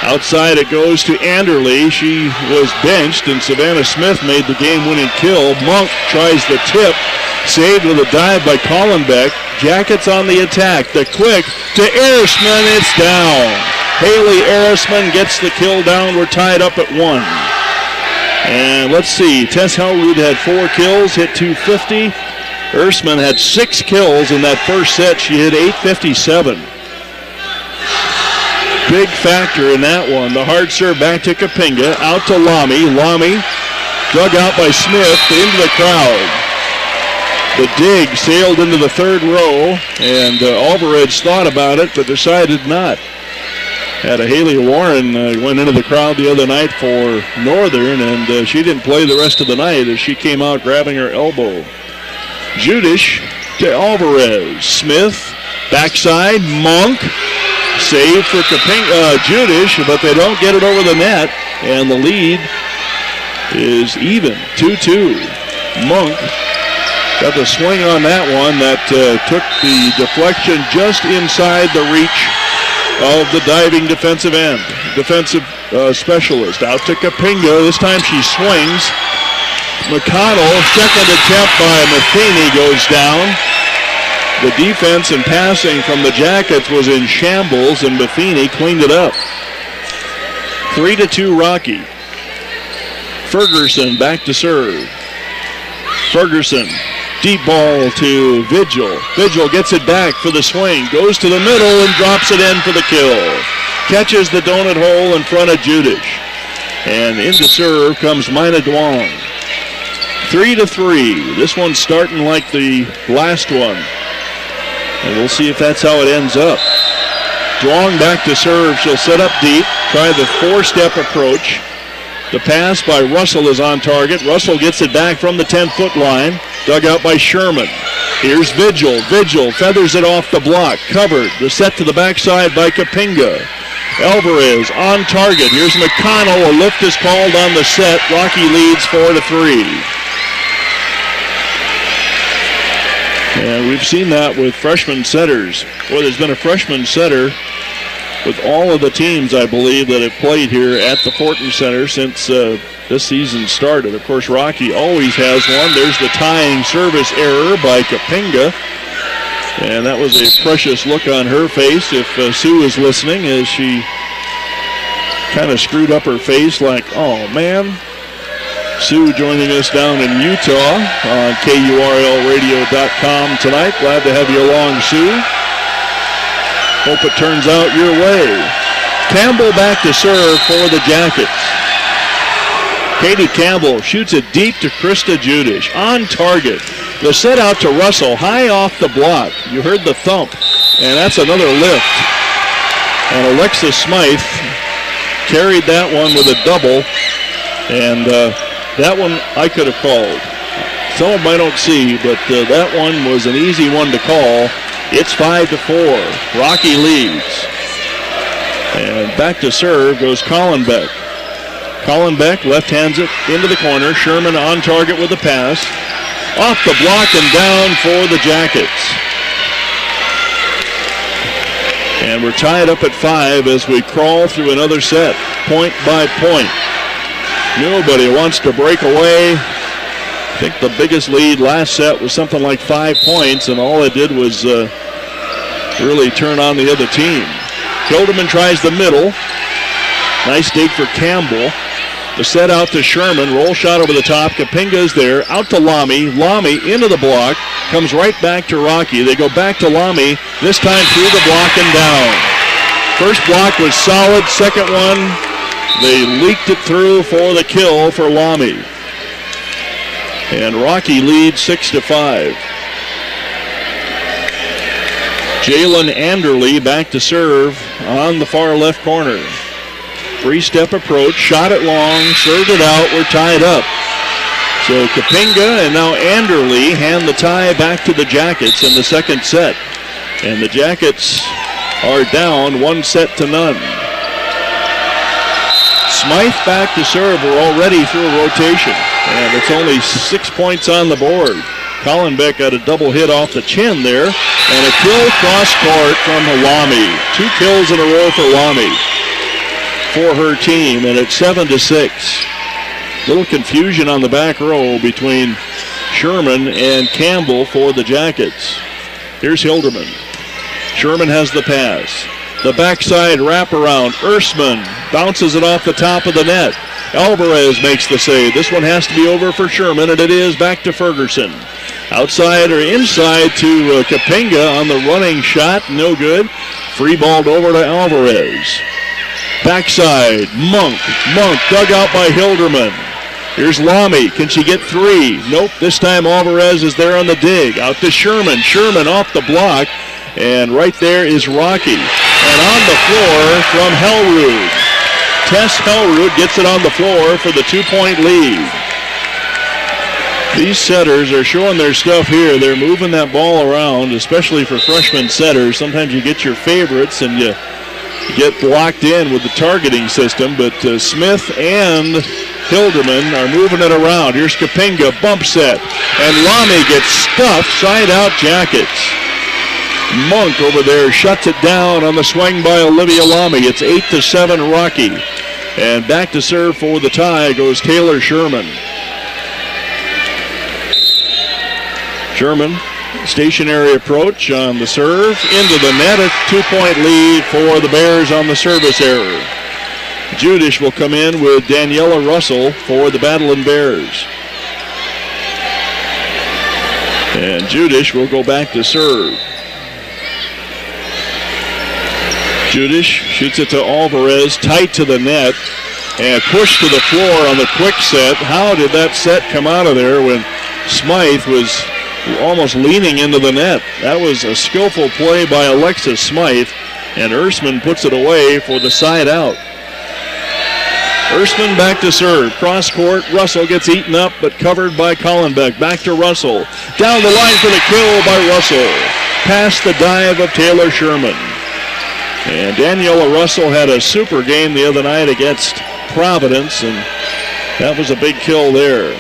Outside it goes to Anderle. She was benched, and Savannah Smith made the game-winning kill. Monk tries the tip. Saved with a dive by Collenbeck. Jackets on the attack. The quick to Erisman. It's down. Haley Erisman gets the kill down. We're tied up at 1. And let's see. Tess Hellroot had 4 kills, hit 250. Erisman had 6 kills in that first set. She hit 857. Big factor in that one. The hard serve back to Kapinga. Out to Lamy. Lamy dug out by Smith into the crowd. The dig sailed into the third row, and Alvarez thought about it but decided not. Had a Haley Warren went into the crowd the other night for Northern, and she didn't play the rest of the night as she came out grabbing her elbow. Judish to Alvarez. Smith, backside, Monk. Save for Judish, but they don't get it over the net, and the lead is even, 2-2. Monk got the swing on that one that took the deflection just inside the reach of the diving defensive specialist. Out to Kapinga. This time she swings. McConnell, second attempt by Matheny, goes down. The defense and passing from the Jackets was in shambles, and Matheny cleaned it up. 3-2 Rocky. Ferguson back to serve. Ferguson. Deep ball to Vigil. Vigil gets it back for the swing. Goes to the middle and drops it in for the kill. Catches the donut hole in front of Judish. And into serve comes Mina Duong. 3-3. This one's starting like the last one. And we'll see if that's how it ends up. Duong back to serve. She'll set up deep. Try the 4-step approach. The pass by Russell is on target. Russell gets it back from the 10-foot line. Dug out by Sherman. Here's Vigil. Vigil feathers it off the block. Covered. The set to the backside by Kapinga. Alvarez on target. Here's McConnell. A lift is called on the set. Rocky leads 4-3. And we've seen that with freshman setters. Well, there's been a freshman setter with all of the teams, I believe, that have played here at the Fortin Center since this season started. Of course, Rocky always has one. There's the tying service error by Kapinga. And that was a precious look on her face if Sue is listening, as she kind of screwed up her face like, oh, man. Sue joining us down in Utah on KURLradio.com tonight. Glad to have you along, Sue. Hope it turns out your way. Campbell back to serve for the Jackets. Katie Campbell shoots it deep to Krista Judish. On target. The set out to Russell, high off the block. You heard the thump, and that's another lift. And Alexis Smythe carried that one with a double, and that one I could have called. Some of them I don't see, but that one was an easy one to call. It's 5-4. Rocky leads. And back to serve goes Collenbeck. Collenbeck left hands it into the corner. Sherman on target with the pass. Off the block and down for the Jackets. And we're tied up at 5 as we crawl through another set, point by point. Nobody wants to break away. I think the biggest lead last set was something like 5 points, and all it did was really turn on the other team. Hilderman tries the middle. Nice dig for Campbell. The set out to Sherman. Roll shot over the top. Kapinga's there. Out to Lamy. Lamy into the block. Comes right back to Rocky. They go back to Lamy. This time through the block and down. First block was solid. Second one, they leaked it through for the kill for Lamy. And Rocky leads 6-5. Jalen Anderle back to serve on the far left corner. Three-step approach, shot it long, served it out, we're tied up. So Kapinga and now Anderle hand the tie back to the Jackets in the second set. And the Jackets are down 1-0. Smythe back to serve. We're already through a rotation. And it's only 6 points on the board. Collenbeck got a double hit off the chin there. And a kill cross court from Lamy. 2 kills in a row for Lamy for her team. And it's 7-6. Little confusion on the back row between Sherman and Campbell for the Jackets. Here's Hilderman. Sherman has the pass. The backside wraparound. Ersman bounces it off the top of the net. Alvarez makes the save. This one has to be over for Sherman, and it is. Back to Ferguson. Outside or inside to Kapinga on the running shot. No good. Free balled over to Alvarez. Backside. Monk dug out by Hilderman. Here's Lamy. Can she get 3? Nope. This time Alvarez is there on the dig. Out to Sherman. Sherman off the block. And right there is Rocky. And on the floor from Hellrud. Tess Hellrud gets it on the floor for the 2-point lead. These setters are showing their stuff here. They're moving that ball around, especially for freshman setters. Sometimes you get your favorites and you get blocked in with the targeting system, but Smith and Hilderman are moving it around. Here's Kapinga, bump set, and Lamy gets stuffed, side out Jackets. Monk over there shuts it down on the swing by Olivia Lamy. It's 8-7 Rocky. And back to serve for the tie goes Taylor Sherman. Sherman, stationary approach on the serve, into the net, a 2-point lead for the Bears on the service error. Judish will come in with Daniela Russell for the Battlin Bears. And Judish will go back to serve. Judish shoots it to Alvarez, tight to the net, and pushed to the floor on the quick set. How did that set come out of there when Smythe was almost leaning into the net? That was a skillful play by Alexis Smythe, and Ersman puts it away for the side out. Ersman back to serve. Cross court. Russell gets eaten up, but covered by Collenbeck. Back to Russell. Down the line for the kill by Russell. Past the dive of Taylor Sherman. And Daniela Russell had a super game the other night against Providence, and that was a big kill there.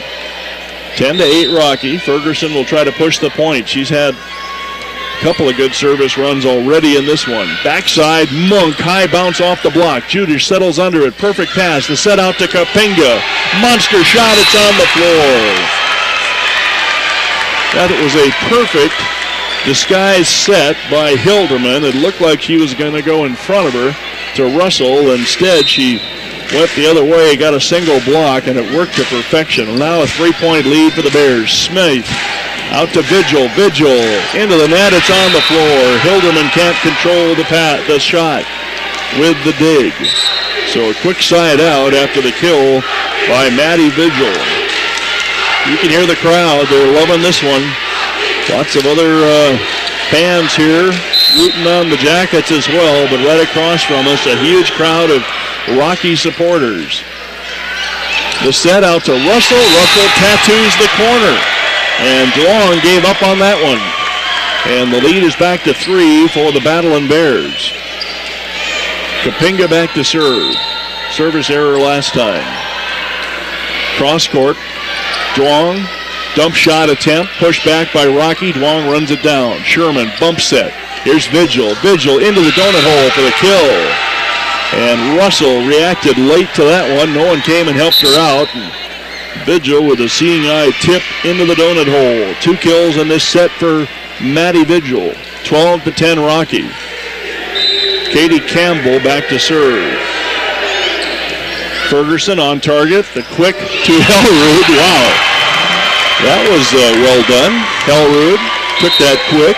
10-8 Rocky. Ferguson will try to push the point. She's had a couple of good service runs already in this one. Backside, Monk, high bounce off the block. Judish settles under it. Perfect pass. The set out to Kapinga. Monster shot. It's on the floor. That was a perfect disguised set by Hilderman. It looked like she was going to go in front of her to Russell. Instead, she went the other way, got a single block, and it worked to perfection. Now a 3-point lead for the Bears. Smith out to Vigil. Vigil into the net. It's on the floor. Hilderman can't control the shot with the dig. So a quick side out after the kill by Maddie Vigil. You can hear the crowd. They're loving this one. Lots of other fans here rooting on the Jackets as well, but right across from us, a huge crowd of Rocky supporters. The set out to Russell. Russell tattoos the corner. And Long gave up on that one. And the lead is back to 3 for the Battlin Bears. Kapinga back to serve. Service error last time. Cross court. Duong. Dump shot attempt. Pushed back by Rocky. Duong runs it down. Sherman bump set. Here's Vigil. Vigil into the donut hole for the kill. And Russell reacted late to that one. No one came and helped her out. And Vigil with a seeing eye tip into the donut hole. 2 kills in this set for Maddie Vigil. 12-10 Rocky. Katie Campbell back to serve. Ferguson on target. The quick to Hellrud. Wow. That was well done. Hellrud took that quick.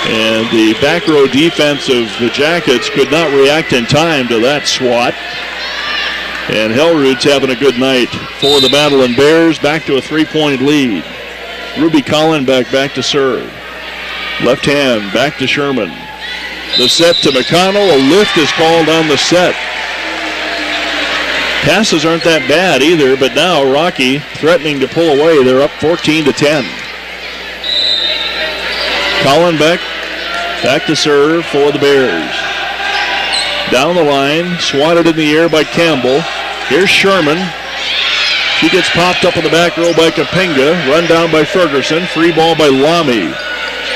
And the back row defense of the Jackets could not react in time to that swat. And Hellrud's having a good night for the Battlin Bears. Back to a 3-point lead. Ruby Collenbeck back to serve. Left hand back to Sherman. The set to McConnell. A lift is called on the set. Passes aren't that bad either, but now Rocky threatening to pull away. They're up 14-10. Collenbeck back to serve for the Bears. Down the line, swatted in the air by Campbell. Here's Sherman. She gets popped up in the back row by Kapinga. Run down by Ferguson. Free ball by Lamy.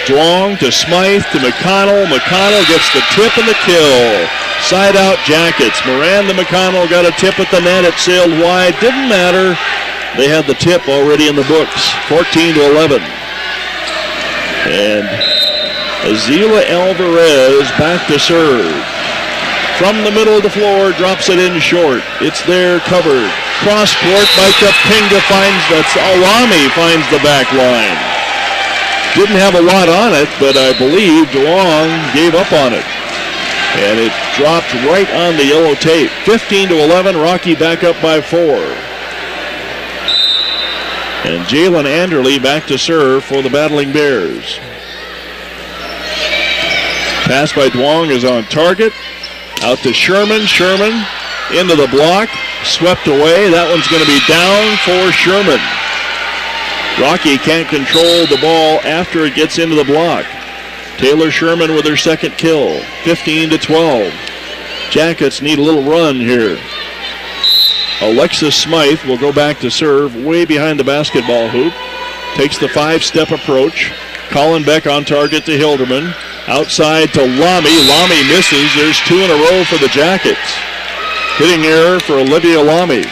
Duong to Smythe to McConnell. McConnell gets the tip and the kill. Side out Jackets. Miranda Mcconnell got a tip at the net. It sailed wide. Didn't matter. They had the tip already in the books. 14-11. And Azila Alvarez back to serve. From the middle of the floor, drops it in short. It's there, covered. Cross court by Kapinga Alami finds the back line. Didn't have a lot on it, but I believe Duong gave up on it. And it dropped right on the yellow tape. 15-11, Rocky back up by 4. And Jalen Anderle back to serve for the Battling Bears. Pass by Duong is on target. Out to Sherman. Sherman into the block. Swept away. That one's going to be down for Sherman. Rocky can't control the ball after it gets into the block. Taylor Sherman with her second kill. 15-12. Jackets need a little run here. Alexis Smythe will go back to serve way behind the basketball hoop. Takes the 5-step approach. Collenbeck on target to Hilderman. Outside to Lamy. Lamy misses. There's 2 in a row for the Jackets. Hitting error for Olivia Lamy.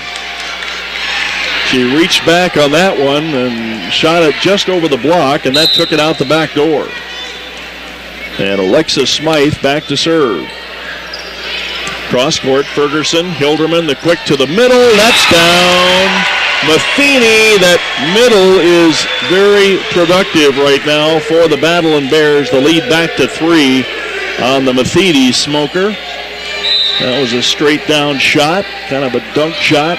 She reached back on that one and shot it just over the block, and that took it out the back door. And Alexis Smythe back to serve. Cross court, Ferguson, Hilderman, the quick to the middle. That's down. Matheny, that middle is very productive right now for the Battlin Bears. The lead back to 3 on the Matheny smoker. That was a straight down shot, kind of a dunk shot.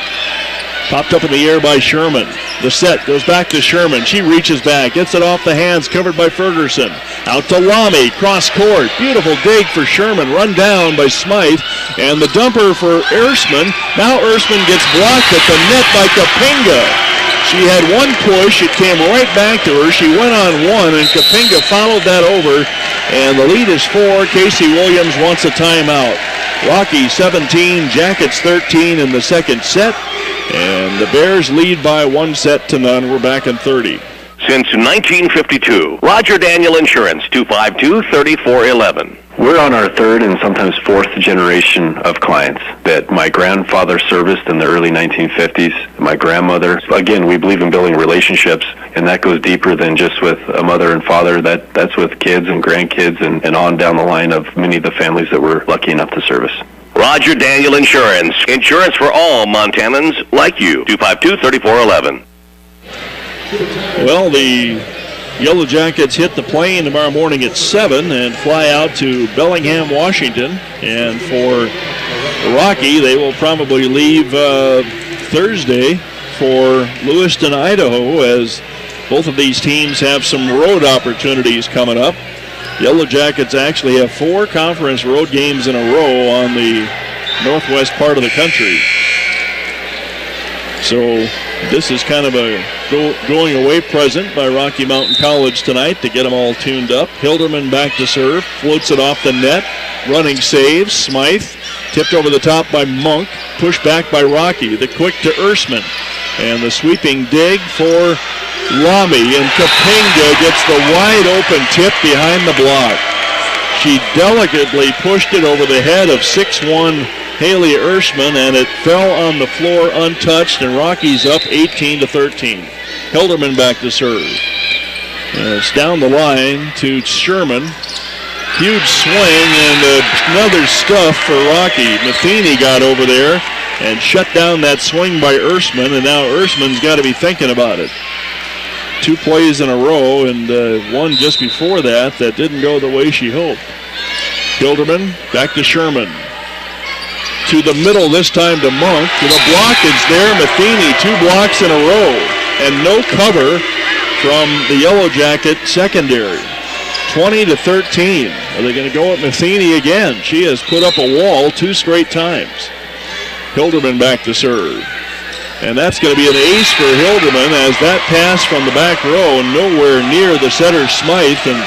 Popped up in the air by Sherman. The set goes back to Sherman. She reaches back, gets it off the hands, covered by Ferguson. Out to Lamy, cross court. Beautiful dig for Sherman, run down by Smythe. And the dumper for Ersman. Now Ersman gets blocked at the net by Kapinga. She had one push, it came right back to her. She went on one, and Kapinga followed that over. And the lead is 4. Casey Williams wants a timeout. Rocky 17, Jackets 13 in the second set. And the Bears lead by 1-0. We're back in 30. Since 1952, Roger Daniel Insurance, 252-3411. We're on our 3rd and sometimes 4th generation of clients that my grandfather serviced in the early 1950s, my grandmother. Again, we believe in building relationships, and that goes deeper than just with a mother and father. That's with kids and grandkids and on down the line of many of the families that we're lucky enough to service. Roger Daniel Insurance. Insurance for all Montanans like you. 252-3411. Well, the Yellow Jackets hit the plane tomorrow morning at 7 and fly out to Bellingham, Washington. And for Rocky, they will probably leave Thursday for Lewiston, Idaho, as both of these teams have some road opportunities coming up. Yellow Jackets actually have 4 conference road games in a row on the northwest part of the country. So this is kind of a going away present by Rocky Mountain College tonight to get them all tuned up. Hilderman back to serve, floats it off the net, running saves. Smythe tipped over the top by Monk, pushed back by Rocky. The quick to Ersman, and the sweeping dig for Lamy, and Kapinga gets the wide open tip behind the block. She delicately pushed it over the head of 6'1" Haley Ersman, and it fell on the floor untouched, and Rocky's up 18-13. Hilderman back to serve. It's down the line to Sherman. Huge swing and another stuff for Rocky. Matheny got over there and shut down that swing by Ersman, and now Ersman's got to be thinking about it. 2 plays in a row, and one just before that didn't go the way she hoped. Hilderman back to Sherman. To the middle, this time to Monk. To the blockage there, Matheny, 2 blocks in a row, and no cover from the Yellow Jacket secondary. 20-13. Are they going to go at Matheny again? She has put up a wall 2 straight times. Hilderman back to serve. And that's going to be an ace for Hilderman, as that pass from the back row, nowhere near the setter Smythe, and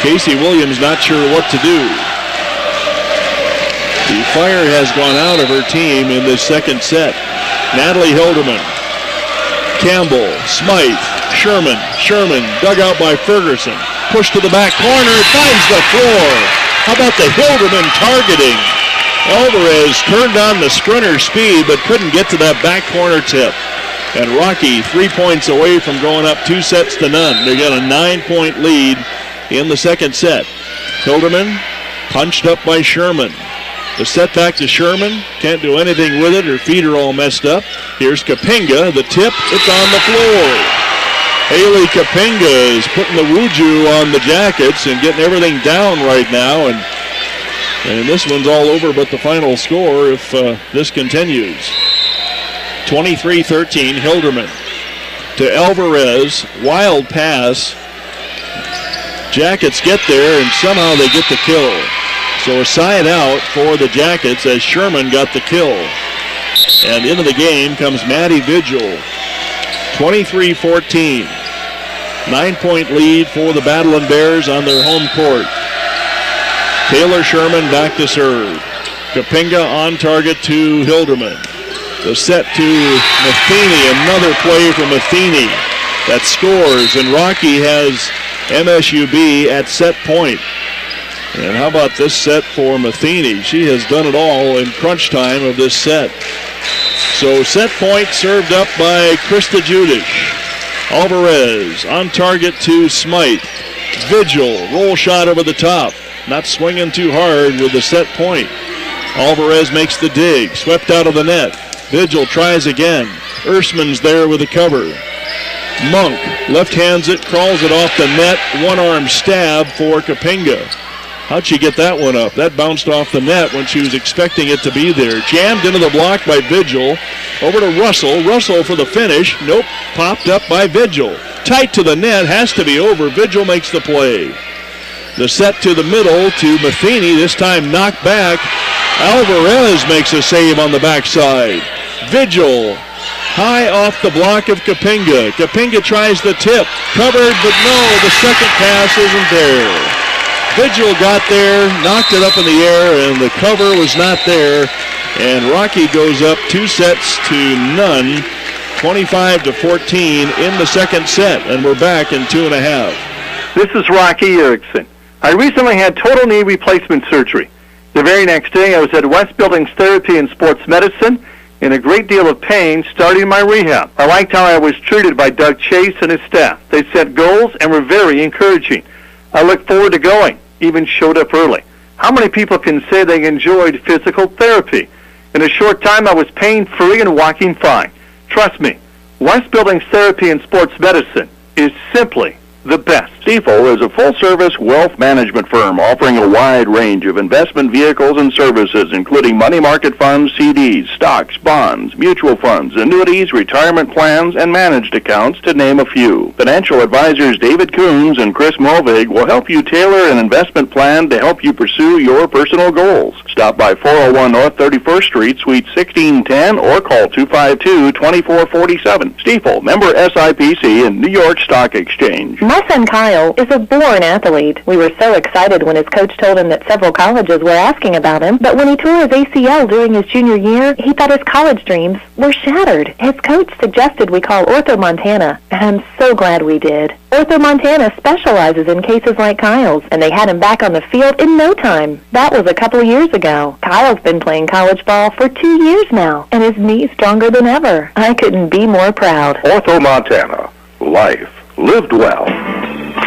Casey Williams not sure what to do. The fire has gone out of her team in this second set. Natalie Hilderman, Campbell, Smythe, Sherman dug out by Ferguson. Pushed to the back corner, finds the floor. How about the Hilderman targeting? Alvarez turned on the sprinter speed, but couldn't get to that back corner tip. And Rocky 3 points away from going up 2-0. They got a 9-point lead in the second set. Hilderman punched up by Sherman. The set back to Sherman. Can't do anything with it. Her feet are all messed up. Here's Kapinga. The tip. It's on the floor. Haley Kapinga is putting the wuju on the Jackets and getting everything down right now. And this one's all over but the final score if this continues. 23-13, Hilderman to Alvarez. Wild pass. Jackets get there, and somehow they get the kill. So a side out for the Jackets as Sherman got the kill. And into the game comes Maddie Vigil. 23-14. 9-point lead for the Battlin Bears on their home court. Taylor Sherman back to serve. Kapinga on target to Hilderman. The set to Matheny. Another play from Matheny that scores, and Rocky has MSUB at set point. And how about this set for Matheny? She has done it all in crunch time of this set. So set point served up by Krista Judish. Alvarez on target to Smythe. Vigil, roll shot over the top. Not swinging too hard with the set point. Alvarez makes the dig, swept out of the net. Vigil tries again. Ersman's there with the cover. Monk left hands it, crawls it off the net. One-arm stab for Kapinga. How'd she get that one up? That bounced off the net when she was expecting it to be there. Jammed into the block by Vigil. Over to Russell. Russell for the finish. Nope. Popped up by Vigil. Tight to the net. Has to be over. Vigil makes the play. The set to the middle to Matheny. This time knocked back. Alvarez makes a save on the backside. Vigil high off the block of Kapinga. Kapinga tries the tip. Covered, but no, the second pass isn't there. Vigil got there, knocked it up in the air, and the cover was not there. And Rocky goes up 2-0, 25-14 in the second set. And we're back in 2.5. This is Rocky Erickson. I recently had total knee replacement surgery. The very next day, I was at West Buildings Therapy and Sports Medicine in a great deal of pain starting my rehab. I liked how I was treated by Doug Chase and his staff. They set goals and were very encouraging. I looked forward to going, even showed up early. How many people can say they enjoyed physical therapy? In a short time, I was pain-free and walking fine. Trust me, West Billings Therapy and Sports Medicine is simply the best. Stifel is a full-service wealth management firm offering a wide range of investment vehicles and services, including money market funds, CDs, stocks, bonds, mutual funds, annuities, retirement plans, and managed accounts, to name a few. Financial advisors David Coons and Chris Mulvig will help you tailor an investment plan to help you pursue your personal goals. Stop by 401 North 31st Street, Suite 1610, or call 252-2447. Stifel, member SIPC and New York Stock Exchange. My son Kyle is a born athlete. We were so excited when his coach told him that several colleges were asking about him, but when he tore his ACL during his junior year, he thought his college dreams were shattered. His coach suggested we call Ortho Montana, and I'm so glad we did. Ortho Montana specializes in cases like Kyle's, and they had him back on the field in no time. That was a couple years ago. Kyle's been playing college ball for 2 years now, and his knee's stronger than ever. I couldn't be more proud. Ortho Montana. Life lived well.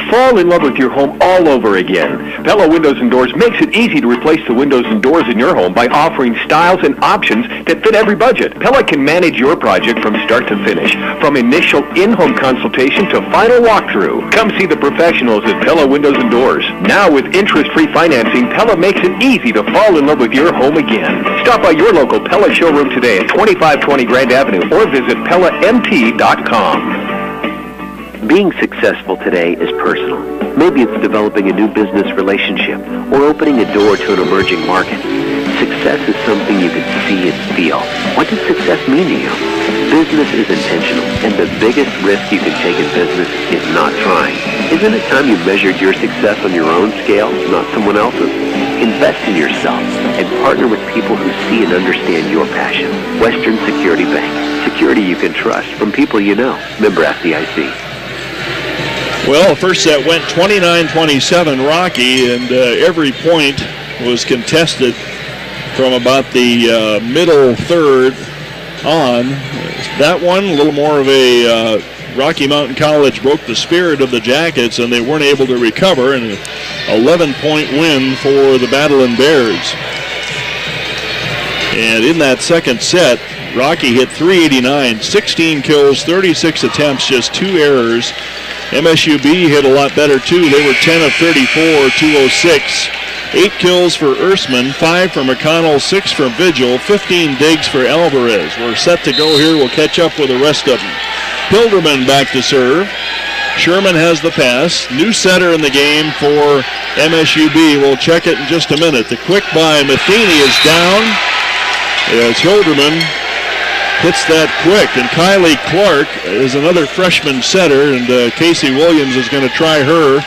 Fall in love with your home all over again. Pella Windows and Doors makes it easy to replace the windows and doors in your home by offering styles and options that fit every budget. Pella can manage your project from start to finish, from initial in-home consultation to final walkthrough. Come see the professionals at Pella Windows and Doors. Now with interest-free financing, Pella makes it easy to fall in love with your home again. Stop by your local Pella showroom today at 2520 Grand Avenue or visit PellaMT.com. Being successful today is personal. Maybe it's developing a new business relationship or opening a door to an emerging market. Success is something you can see and feel. What does success mean to you? Business is intentional, and the biggest risk you can take in business is not trying. Isn't it time you measured your success on your own scale, not someone else's? Invest in yourself and partner with people who see and understand your passion. Western Security Bank. Security you can trust from people you know. Member FDIC. Well, the first set went 29-27 Rocky, and every point was contested from about the middle third on. That one, a little more of a Rocky Mountain College broke the spirit of the Jackets, and they weren't able to recover, and an 11-point win for the Battlin Bears. And in that second set, Rocky hit 389, 16 kills, 36 attempts, just 2 errors. MSUB hit a lot better, too. They were 10 of 34, 206. 8 kills for Ersman, 5 for McConnell, 6 for Vigil, 15 digs for Alvarez. We're set to go here. We'll catch up with the rest of them. Hilderman back to serve. Sherman has the pass. New setter in the game for MSUB. We'll check it in just a minute. The quick by Matheny is down as Hilderman hits that quick, and Kylie Clark is another freshman setter, and Casey Williams is going to try her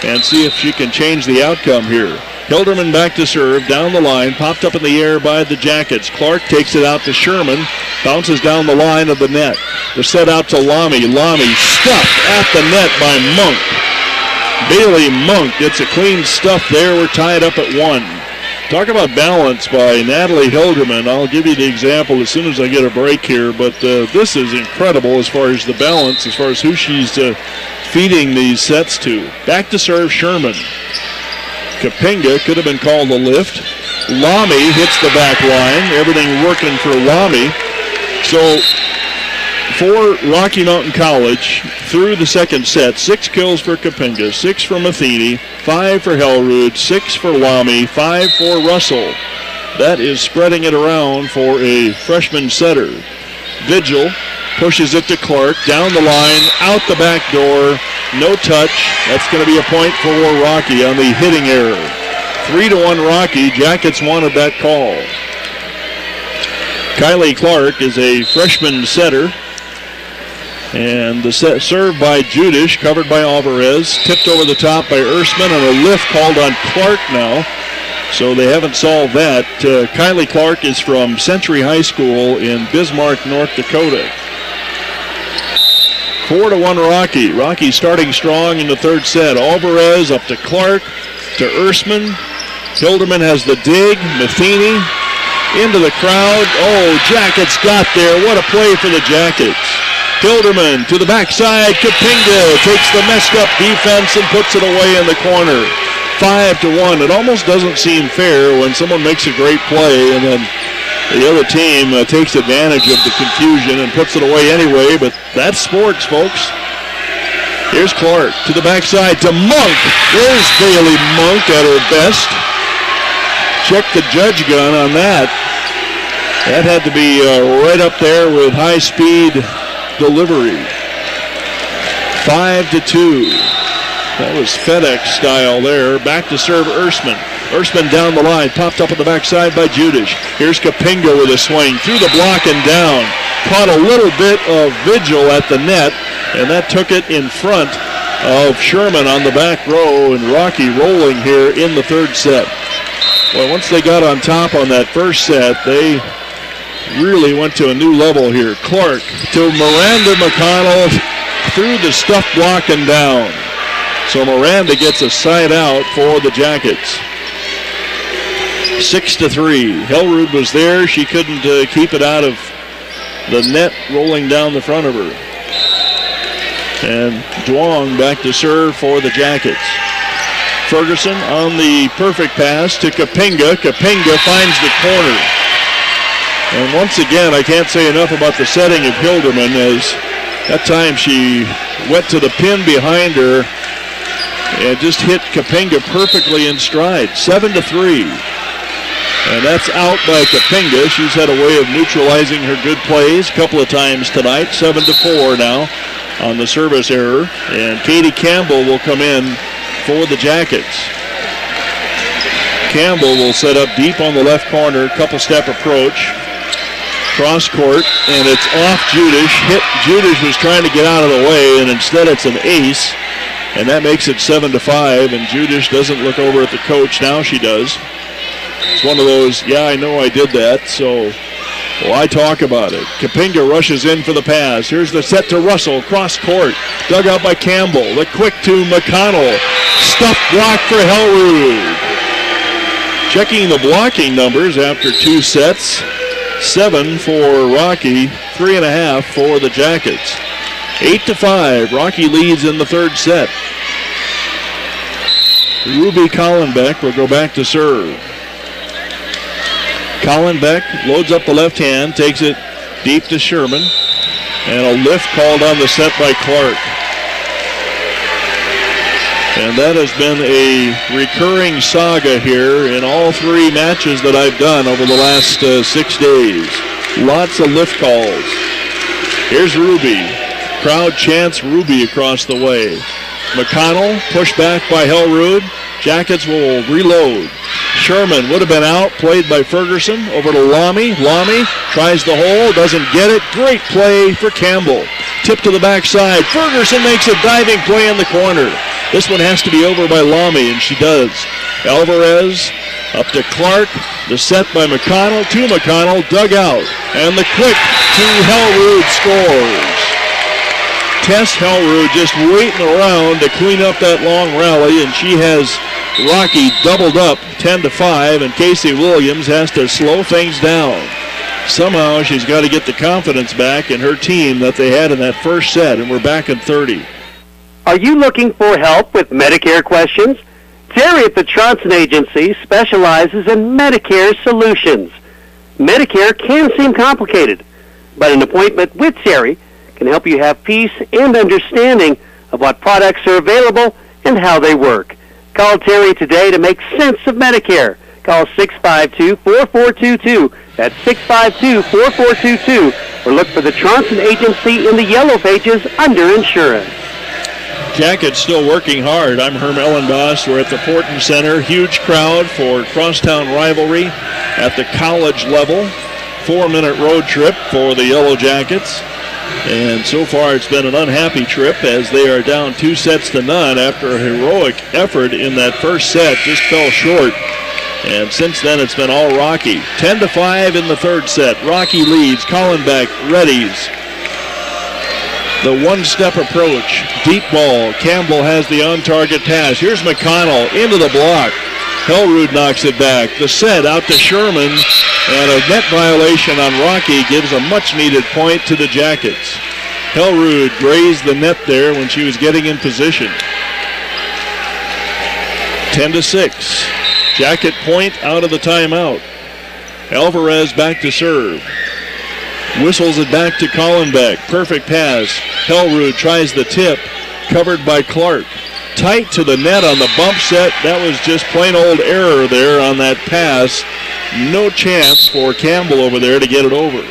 and see if she can change the outcome here. Hilderman back to serve, down the line, popped up in the air by the Jackets. Clark takes it out to Sherman, bounces down the line of the net. The set out to Lamy. Lamy stuffed at the net by Monk. Bailey Monk gets a clean stuff there. We're tied up at 1. Talk about balance by Natalie Hilderman. I'll give you the example as soon as I get a break here, but this is incredible as far as the balance, as far as who she's feeding these sets to. Back to serve Sherman. Kapinga could have been called a lift. Lamy hits the back line. Everything working for Lamy. So for Rocky Mountain College, through the second set, 6 kills for Kapinga, 6 for Matheny, 5 for Hellrud, 6 for Lamy, 5 for Russell. That is spreading it around for a freshman setter. Vigil pushes it to Clark, down the line, out the back door, no touch. That's going to be a point for Rocky on the hitting error. 3-1 Rocky. Jackets wanted that call. Kylie Clark is a freshman setter. And the set served by Judish, covered by Alvarez, tipped over the top by Ersman, and a lift called on Clark now. So they haven't solved that. Kylie Clark is from Century High School in Bismarck, North Dakota. 4-1 Rocky. Rocky starting strong in the third set. Alvarez up to Clark, to Ersman. Hilderman has the dig. Matheny into the crowd. Oh, Jackets got there. What a play for the Jackets. Hilderman to the backside. Kapinga takes the messed up defense and puts it away in the corner. 5-1. It almost doesn't seem fair when someone makes a great play and then the other team takes advantage of the confusion and puts it away anyway, but that's sports, folks. Here's Clark to the backside to Monk. There's Bailey Monk at her best. Check the judge gun on that. That had to be right up there with high-speed delivery. 5-2. That was FedEx style there. Back to serve Ersman. Ersman down the line, popped up on the backside by Judish. Here's Kapinga with a swing through the block and down. Caught a little bit of vigil at the net, and that took it in front of Sherman on the back row, and Rocky rolling here in the third set. Well, once they got on top on that first set, they really went to a new level here. Clark to Miranda Mcconnell through the stuff block and down. So Miranda gets a side out for the Jackets. 6-3. Hellrud was there. She couldn't keep it out of the net rolling down the front of her. And Duong back to serve for the Jackets. Ferguson on the perfect pass to Kapinga. Kapinga finds the corner. And once again, I can't say enough about the setting of Hilderman, as that time she went to the pin behind her and just hit Kapinga perfectly in stride. 7-3. And that's out by Kapinga. She's had a way of neutralizing her good plays a couple of times tonight. 7-4 now on the service error. And Katie Campbell will come in for the Jackets. Campbell will set up deep on the left corner, couple step approach. Cross court, and it's off Judish. Judish was trying to get out of the way, and instead it's an ace. And that makes it 7-5, and Judish doesn't look over at the coach. Now she does. It's one of those, yeah, I know I did that, so I talk about it. Kapinga rushes in for the pass. Here's the set to Russell, cross court. Dug out by Campbell. The quick to McConnell. Stuff block for Hellrud. Checking the blocking numbers after two sets. 7 for Rocky, 3.5 for the Jackets. 8-5, Rocky leads in the third set. Ruby Collenbeck will go back to serve. Collenbeck loads up the left hand, takes it deep to Sherman, and a lift called on the set by Clark. And that has been a recurring saga here in all three matches that I've done over the last 6 days. Lots of lift calls. Here's Ruby. Crowd chants Ruby across the way. McConnell pushed back by Hellrud. Jackets will reload. Sherman would have been out, played by Ferguson. Over to Lamy. Lamy tries the hole, doesn't get it. Great play for Campbell. Tip to the backside. Ferguson makes a diving play in the corner. This one has to be over by Lamy, and she does. Alvarez up to Clark. The set by McConnell to McConnell, dug out. And the quick to Hellrud scores. Tess Hellrud just waiting around to clean up that long rally, and she has Rocky doubled up 10-5, and Casey Williams has to slow things down. Somehow she's got to get the confidence back in her team that they had in that first set, and we're back in 30. Are you looking for help with Medicare questions? Terry at the Tronson Agency specializes in Medicare solutions. Medicare can seem complicated, but an appointment with Terry can help you have peace and understanding of what products are available and how they work. Call Terry today to make sense of Medicare. Call 652-4422. That's 652-4422. Or look for the Tronson Agency in the yellow pages under insurance. Jackets still working hard. I'm Herm Ellenboss. We're at the Fortin Center. Huge crowd for crosstown rivalry at the college level. 4-minute road trip for the Yellow Jackets. And so far it's been an unhappy trip as they are down 2-0 after a heroic effort in that first set. Just fell short. And since then it's been all Rocky. 10-5 in the third set. Rocky leads. Collenbeck readies. The one-step approach. Deep ball. Campbell has the on-target pass. Here's McConnell into the block. Hellrud knocks it back. The set out to Sherman, and a net violation on Rocky gives a much-needed point to the Jackets. Hellrud grazed the net there when she was getting in position. 10-6. Jacket point out of the timeout. Alvarez back to serve. Whistles it back to Collenbeck. Perfect pass. Hellrud tries the tip. Covered by Clark. Tight to the net on the bump set. That was just plain old error there on that pass. No chance for Campbell over there to get it over.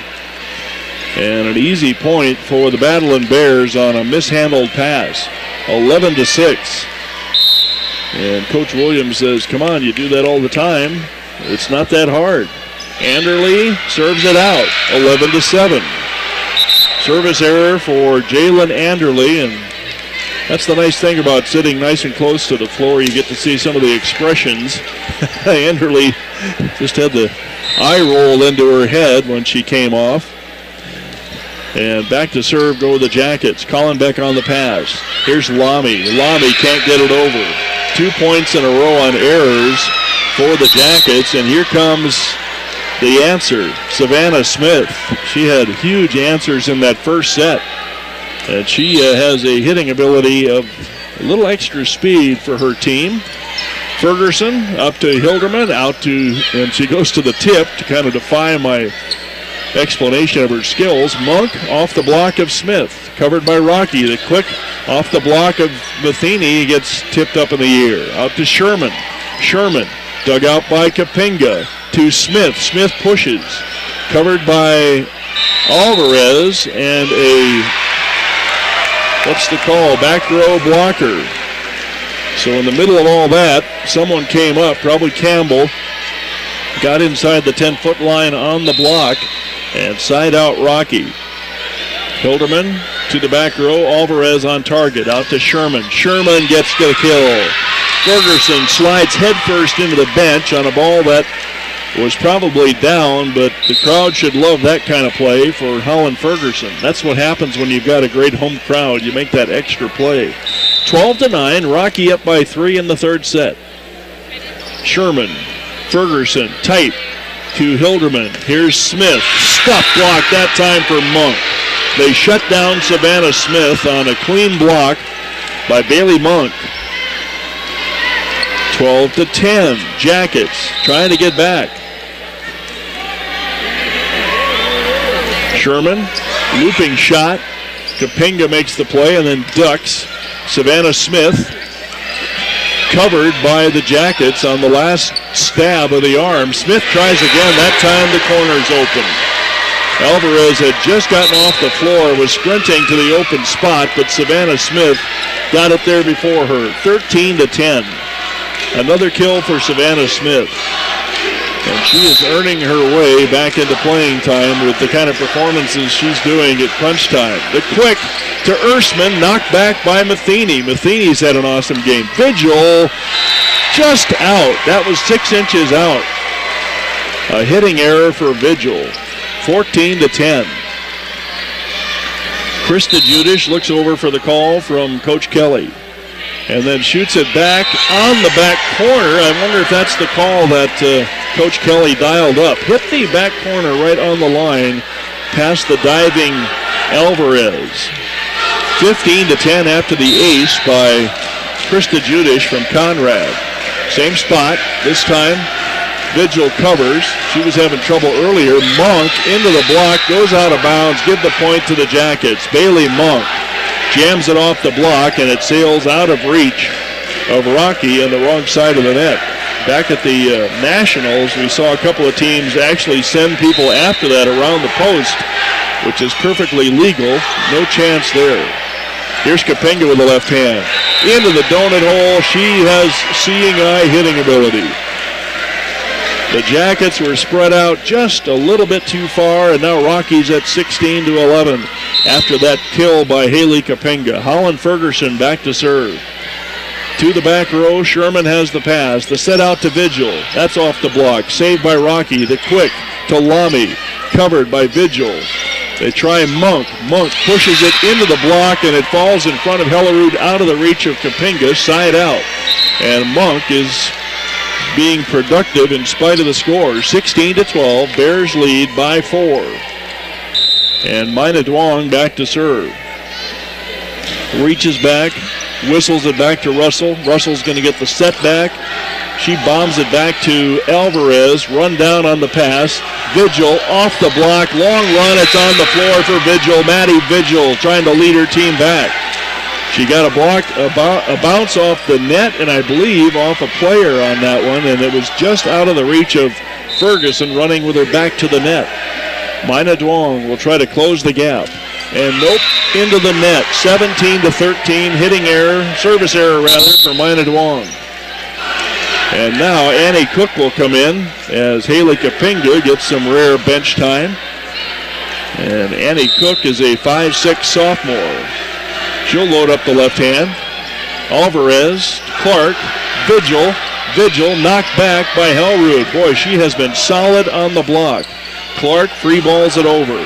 And an easy point for the Battlin Bears on a mishandled pass. 11-6. And Coach Williams says, come on, you do that all the time. It's not that hard. Anderle serves it out. 11-7. Service error for Jalen Anderle, and that's the nice thing about sitting nice and close to the floor. You get to see some of the expressions. Anderle just had the eye roll into her head when she came off. And back to serve go the Jackets. Collenbeck on the pass. Here's Lamy. Lamy can't get it over. 2 points in a row on errors for the Jackets. And here comes the answer, Savannah Smith. She had huge answers in that first set. And she has a hitting ability of a little extra speed for her team. Ferguson up to Hilderman, and she goes to the tip to kind of defy my explanation of her skills. Monk off the block of Smith, covered by Rocky. The quick off the block of Matheny gets tipped up in the air. Out to Sherman. Sherman dug out by Kapinga to Smith. Smith pushes, covered by Alvarez, and a, what's the call? Back row blocker. So in the middle of all that, someone came up, probably Campbell, got inside the 10-foot line on the block, and side out Rocky. Hilderman to the back row. Alvarez on target. Out to Sherman. Sherman gets the kill. Ferguson slides headfirst into the bench on a ball that was probably down, but the crowd should love that kind of play for Holland Ferguson. That's what happens when you've got a great home crowd. You make that extra play. 12-9. Rocky up by 3 in the third set. Sherman. Ferguson tight to Hilderman. Here's Smith. Stuff block that time for Monk. They shut down Savannah Smith on a clean block by Bailey Monk. 12-10. Jackets trying to get back. Sherman, looping shot. Kapinga makes the play and then ducks. Savannah Smith covered by the Jackets on the last stab of the arm. Smith tries again. That time the corner's open. Alvarez had just gotten off the floor, was sprinting to the open spot, but Savannah Smith got up there before her. 13-10. Another kill for Savannah Smith. And she is earning her way back into playing time with the kind of performances she's doing at crunch time. The quick to Ersman, knocked back by Matheny. Matheny's had an awesome game. Vigil just out. That was 6 inches out. A hitting error for Vigil. 14-10. Krista Judish looks over for the call from Coach Kelly. And then shoots it back on the back corner. I wonder if that's the call that Coach Kelly dialed up. Hit the back corner right on the line past the diving Alvarez. 15-10 after the ace by Krista Judish from Conrad. Same spot. This time Vigil covers. She was having trouble earlier. Monk into the block, goes out of bounds. Give the point to the Jackets. Bailey Monk jams it off the block, and it sails out of reach of Rocky on the wrong side of the net. Back at the Nationals, we saw a couple of teams actually send people after that around the post, which is perfectly legal. No chance there. Here's Kapinga with the left hand. Into the donut hole. She has seeing eye hitting ability. The Jackets were spread out just a little bit too far, and now Rocky's at 16-11 after that kill by Haley Kapinga. Holland Ferguson back to serve. To the back row, Sherman has the pass. The set out to Vigil. That's off the block. Saved by Rocky. The quick to Lamy. Covered by Vigil. They try Monk. Monk pushes it into the block, and it falls in front of Hellerud out of the reach of Kapinga. Side out. And Monk is being productive in spite of the score. 16-12. Bears lead by 4. And Mina Duong back to serve. reaches back, whistles it back to Russell. Russell's going to get the set back. She bombs it back to Alvarez. Run down on the pass. Vigil off the block. Long run. It's on the floor for Vigil. Maddie Vigil trying to lead her team back. She got a bounce off the net, and I believe off a player on that one, and it was just out of the reach of Ferguson running with her back to the net. Mina Duong will try to close the gap. And nope, into the net. 17-13, hitting error, service error rather, for Mina Duong. And now Annie Cook will come in as Haley Kapinga gets some rare bench time. And Annie Cook is a 5'6" sophomore. She'll load up the left hand. Alvarez, Clark, Vigil knocked back by Hellroot. Boy, she has been solid on the block. Clark free balls it over.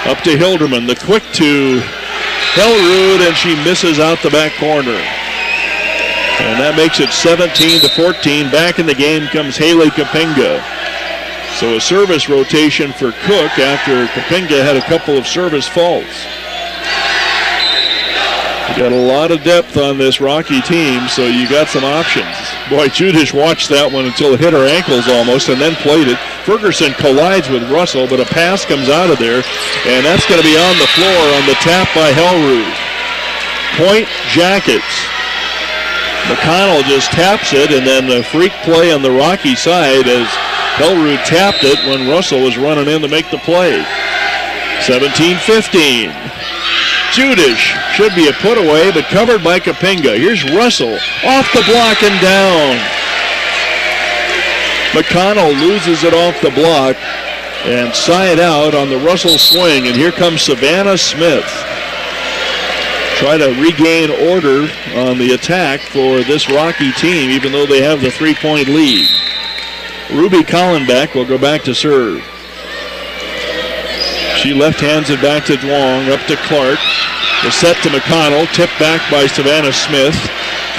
Up to Hilderman, the quick to Hellroot, and she misses out the back corner. And that makes it 17-14. Back in the game comes Haley Kapinga. So a service rotation for Cook after Kapinga had a couple of service faults. You got a lot of depth on this Rocky team, so you got some options. Boy, Judish watched that one until it hit her ankles almost and then played it. Ferguson collides with Russell, but a pass comes out of there, and that's going to be on the floor on the tap by Hellroot. Point Jackets. McConnell just taps it, and then the freak play on the Rocky side as Hellroot tapped it when Russell was running in to make the play. 17-15. Judish should be a put away, but covered by Kapinga. Here's Russell off the block and down. McConnell loses it off the block and side out on the Russell swing. And here comes Savannah Smith. Try to regain order on the attack for this Rocky team, even though they have the 3-point lead. Ruby Collenbeck will go back to serve. She left-hands it back to Duong, up to Clark. The set to McConnell, tipped back by Savannah Smith.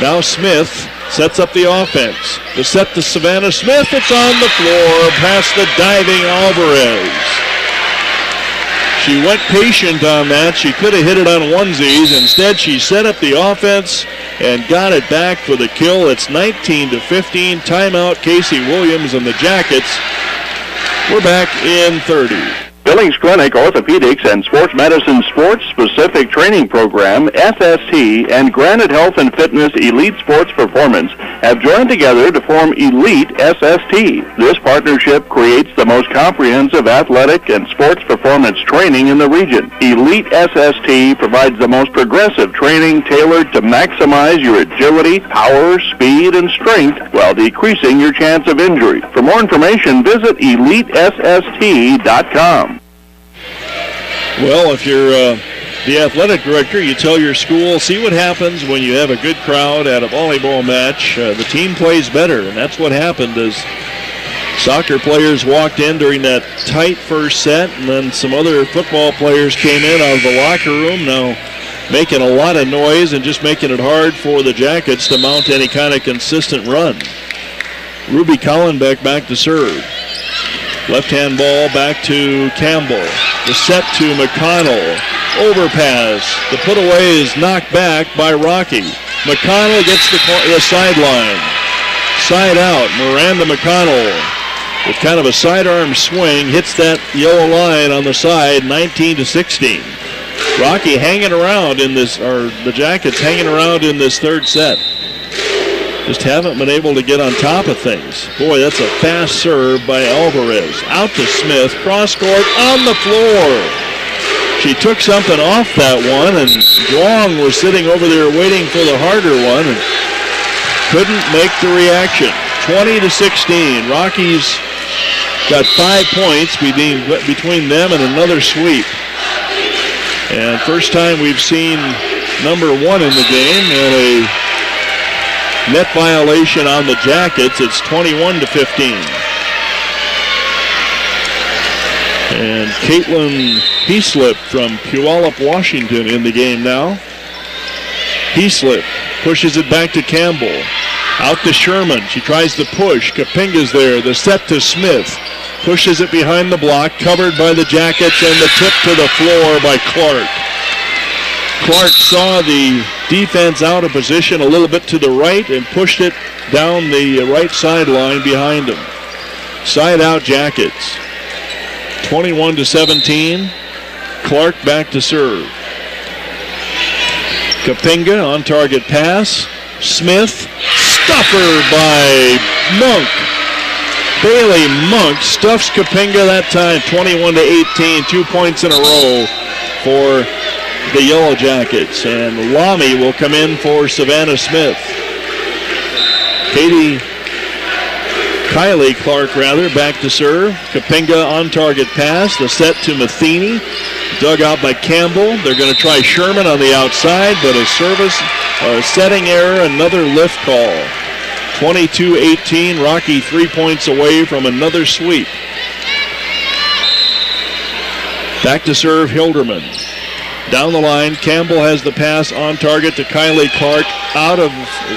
Now Smith sets up the offense. The set to Savannah Smith, it's on the floor, past the diving Alvarez. She went patient on that. She could have hit it on onesies. Instead, she set up the offense and got it back for the kill. It's 19-15. Timeout, Casey Williams and the Jackets. We're back in 30. Billings Clinic Orthopedics and Sports Medicine Sports Specific Training Program, FST, and Granite Health and Fitness Elite Sports Performance have joined together to form Elite SST. This partnership creates the most comprehensive athletic and sports performance training in the region. Elite SST provides the most progressive training tailored to maximize your agility, power, speed, and strength while decreasing your chance of injury. For more information, visit EliteSST.com. Well, if you're the athletic director, you tell your school, see what happens when you have a good crowd at a volleyball match. The team plays better, and that's what happened as soccer players walked in during that tight first set, and then some other football players came in out of the locker room, now making a lot of noise and just making it hard for the Jackets to mount any kind of consistent run. Ruby Collenbeck back to serve. Left-hand ball back to Campbell. The set to McConnell. Overpass. The put away is knocked back by Rocky. McConnell gets the sideline. Side out. Miranda Mcconnell with kind of a sidearm swing hits that yellow line on the side, 19-16. Rocky hanging around in this, or the Jackets hanging around in this third set. Just haven't been able to get on top of things. Boy, that's a fast serve by Alvarez. Out to Smith, cross court, on the floor. She took something off that one, and Duong was sitting over there waiting for the harder one and couldn't make the reaction. 20-16. Rockies got 5 points between them and another sweep. And first time we've seen number one in the game, and a net violation on the Jackets. It's 21-15. And Caitlin Heaslip from Puyallup, Washington in the game now. Heaslip pushes it back to Campbell. Out to Sherman. She tries to push. Kapinga's there. The set to Smith. Pushes it behind the block. Covered by the Jackets, and the tip to the floor by Clark. Clark saw the defense out of position a little bit to the right and pushed it down the right sideline behind him. Side out Jackets. 21-17. Clark back to serve. Kapinga on target pass. Smith. Stuffer by Monk. Bailey Monk stuffs Kapinga that time. 21-18. 2 points in a row for the Yellow Jackets. And Lamy will come in for Savannah Smith. Kylie Clark, back to serve. Kapinga on target pass. The set to Matheny. Dug out by Campbell. They're going to try Sherman on the outside, but a setting error, another lift call. 22-18. Rocky 3 points away from another sweep. Back to serve Hilderman. Down the line, Campbell has the pass on target to Kylie Clark. Out of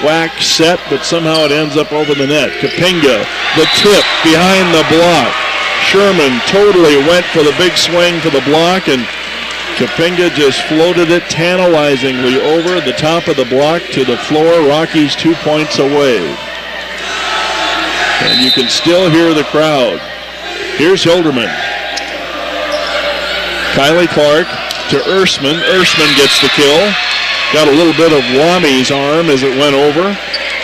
whack set, but somehow it ends up over the net. Kapinga, the tip behind the block. Sherman totally went for the big swing for the block, and Kapinga just floated it tantalizingly over the top of the block to the floor. Rockies 2 points away. And you can still hear the crowd. Here's Hilderman. Kylie Clark to Ersman. Ersman gets the kill. Got a little bit of Lamy's arm as it went over,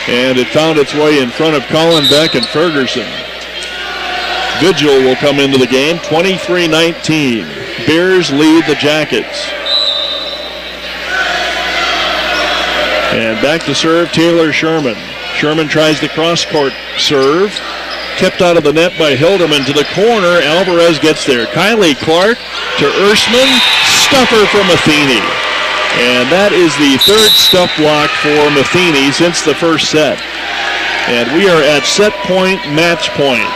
and it found its way in front of Collenbeck and Ferguson. Vigil will come into the game. 23-19. Bears lead the Jackets. And back to serve Taylor Sherman. Sherman tries the cross-court serve. Kept out of the net by Hilderman to the corner. Alvarez gets there. Kylie Clark to Ersman. Stuffer for Matheny. And that is the third stuff block for Matheny since the first set. And we are at set point, match point.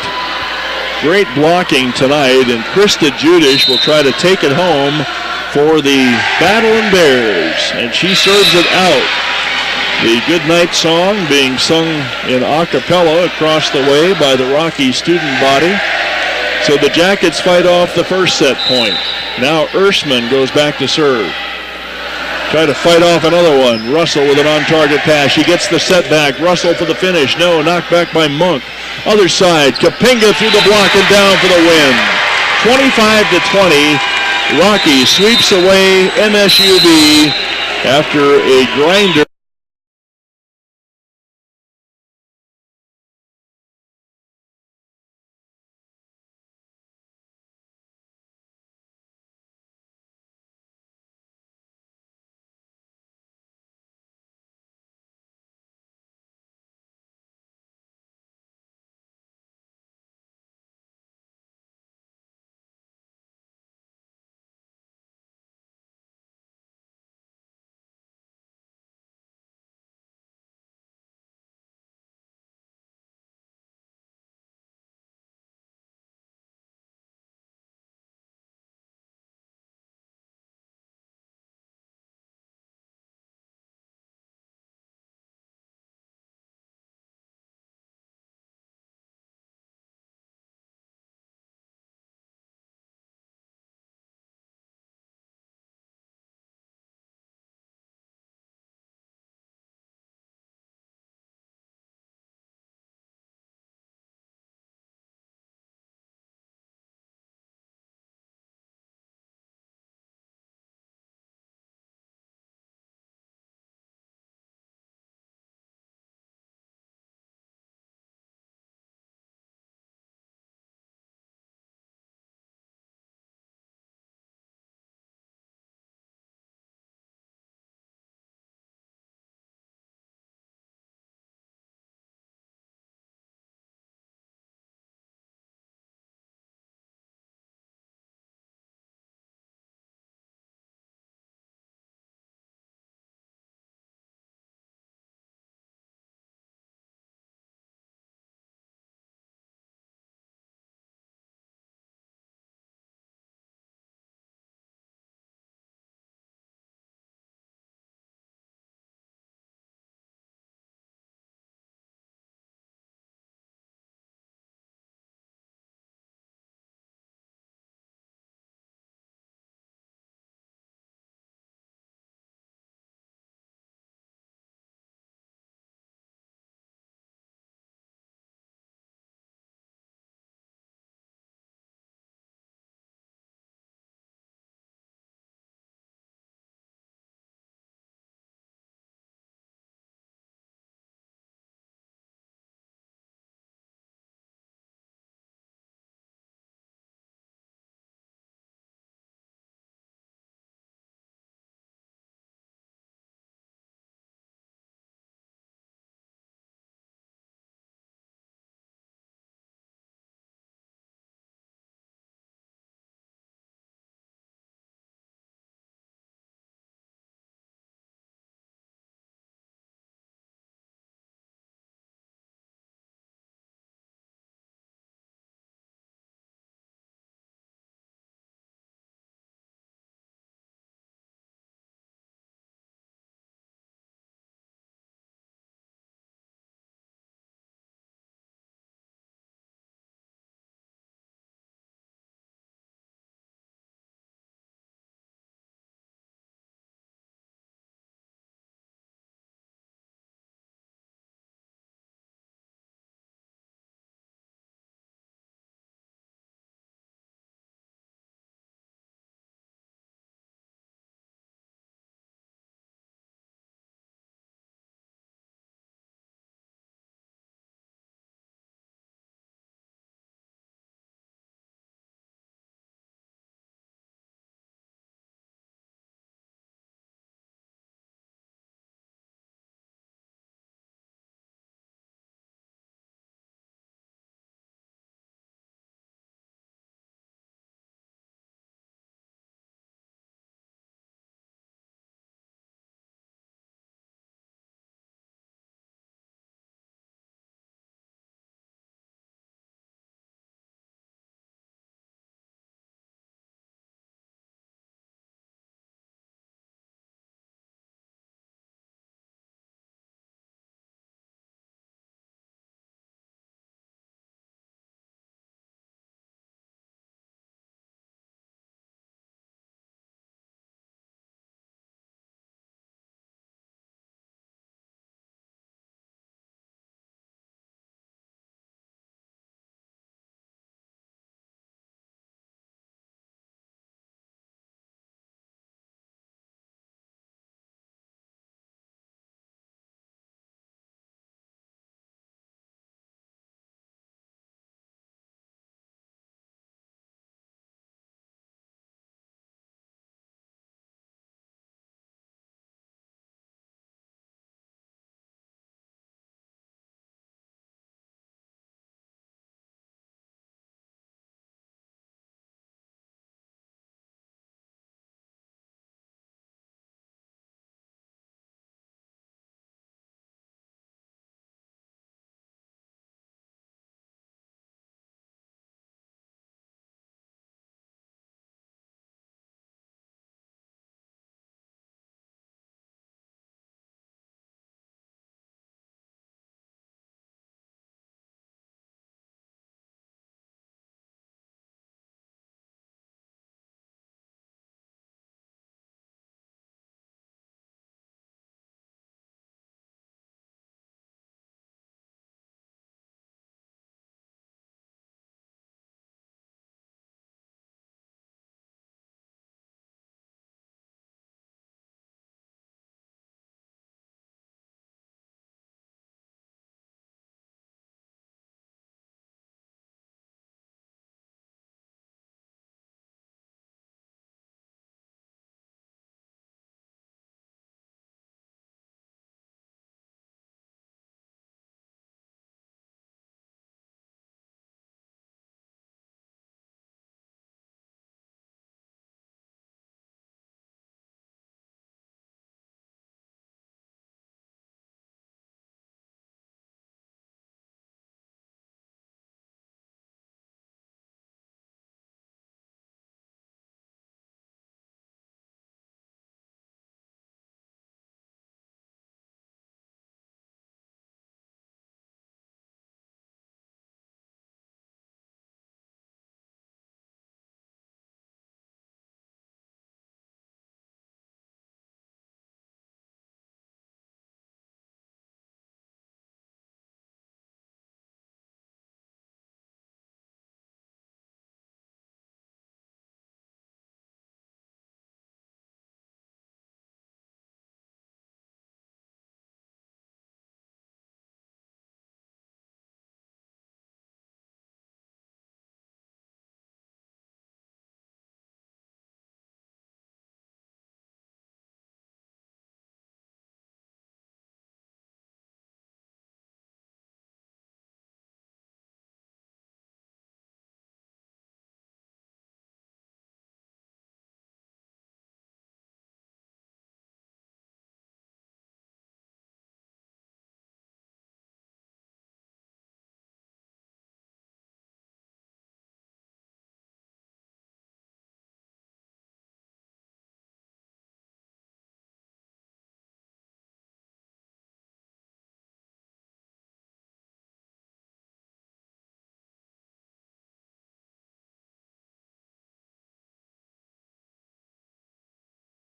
Great blocking tonight, and Krista Judish will try to take it home for the Battlin Bears. And she serves it out. The goodnight song being sung in a cappella across the way by the Rocky student body. So the Jackets fight off the first set point. Now Ersman goes back to serve. Try to fight off another one. Russell with an on-target pass. She gets the set back. Russell for the finish. No, knocked back by Monk. Other side. Kapinga through the block and down for the win. 25-20. Rocky sweeps away MSUB after a grinder.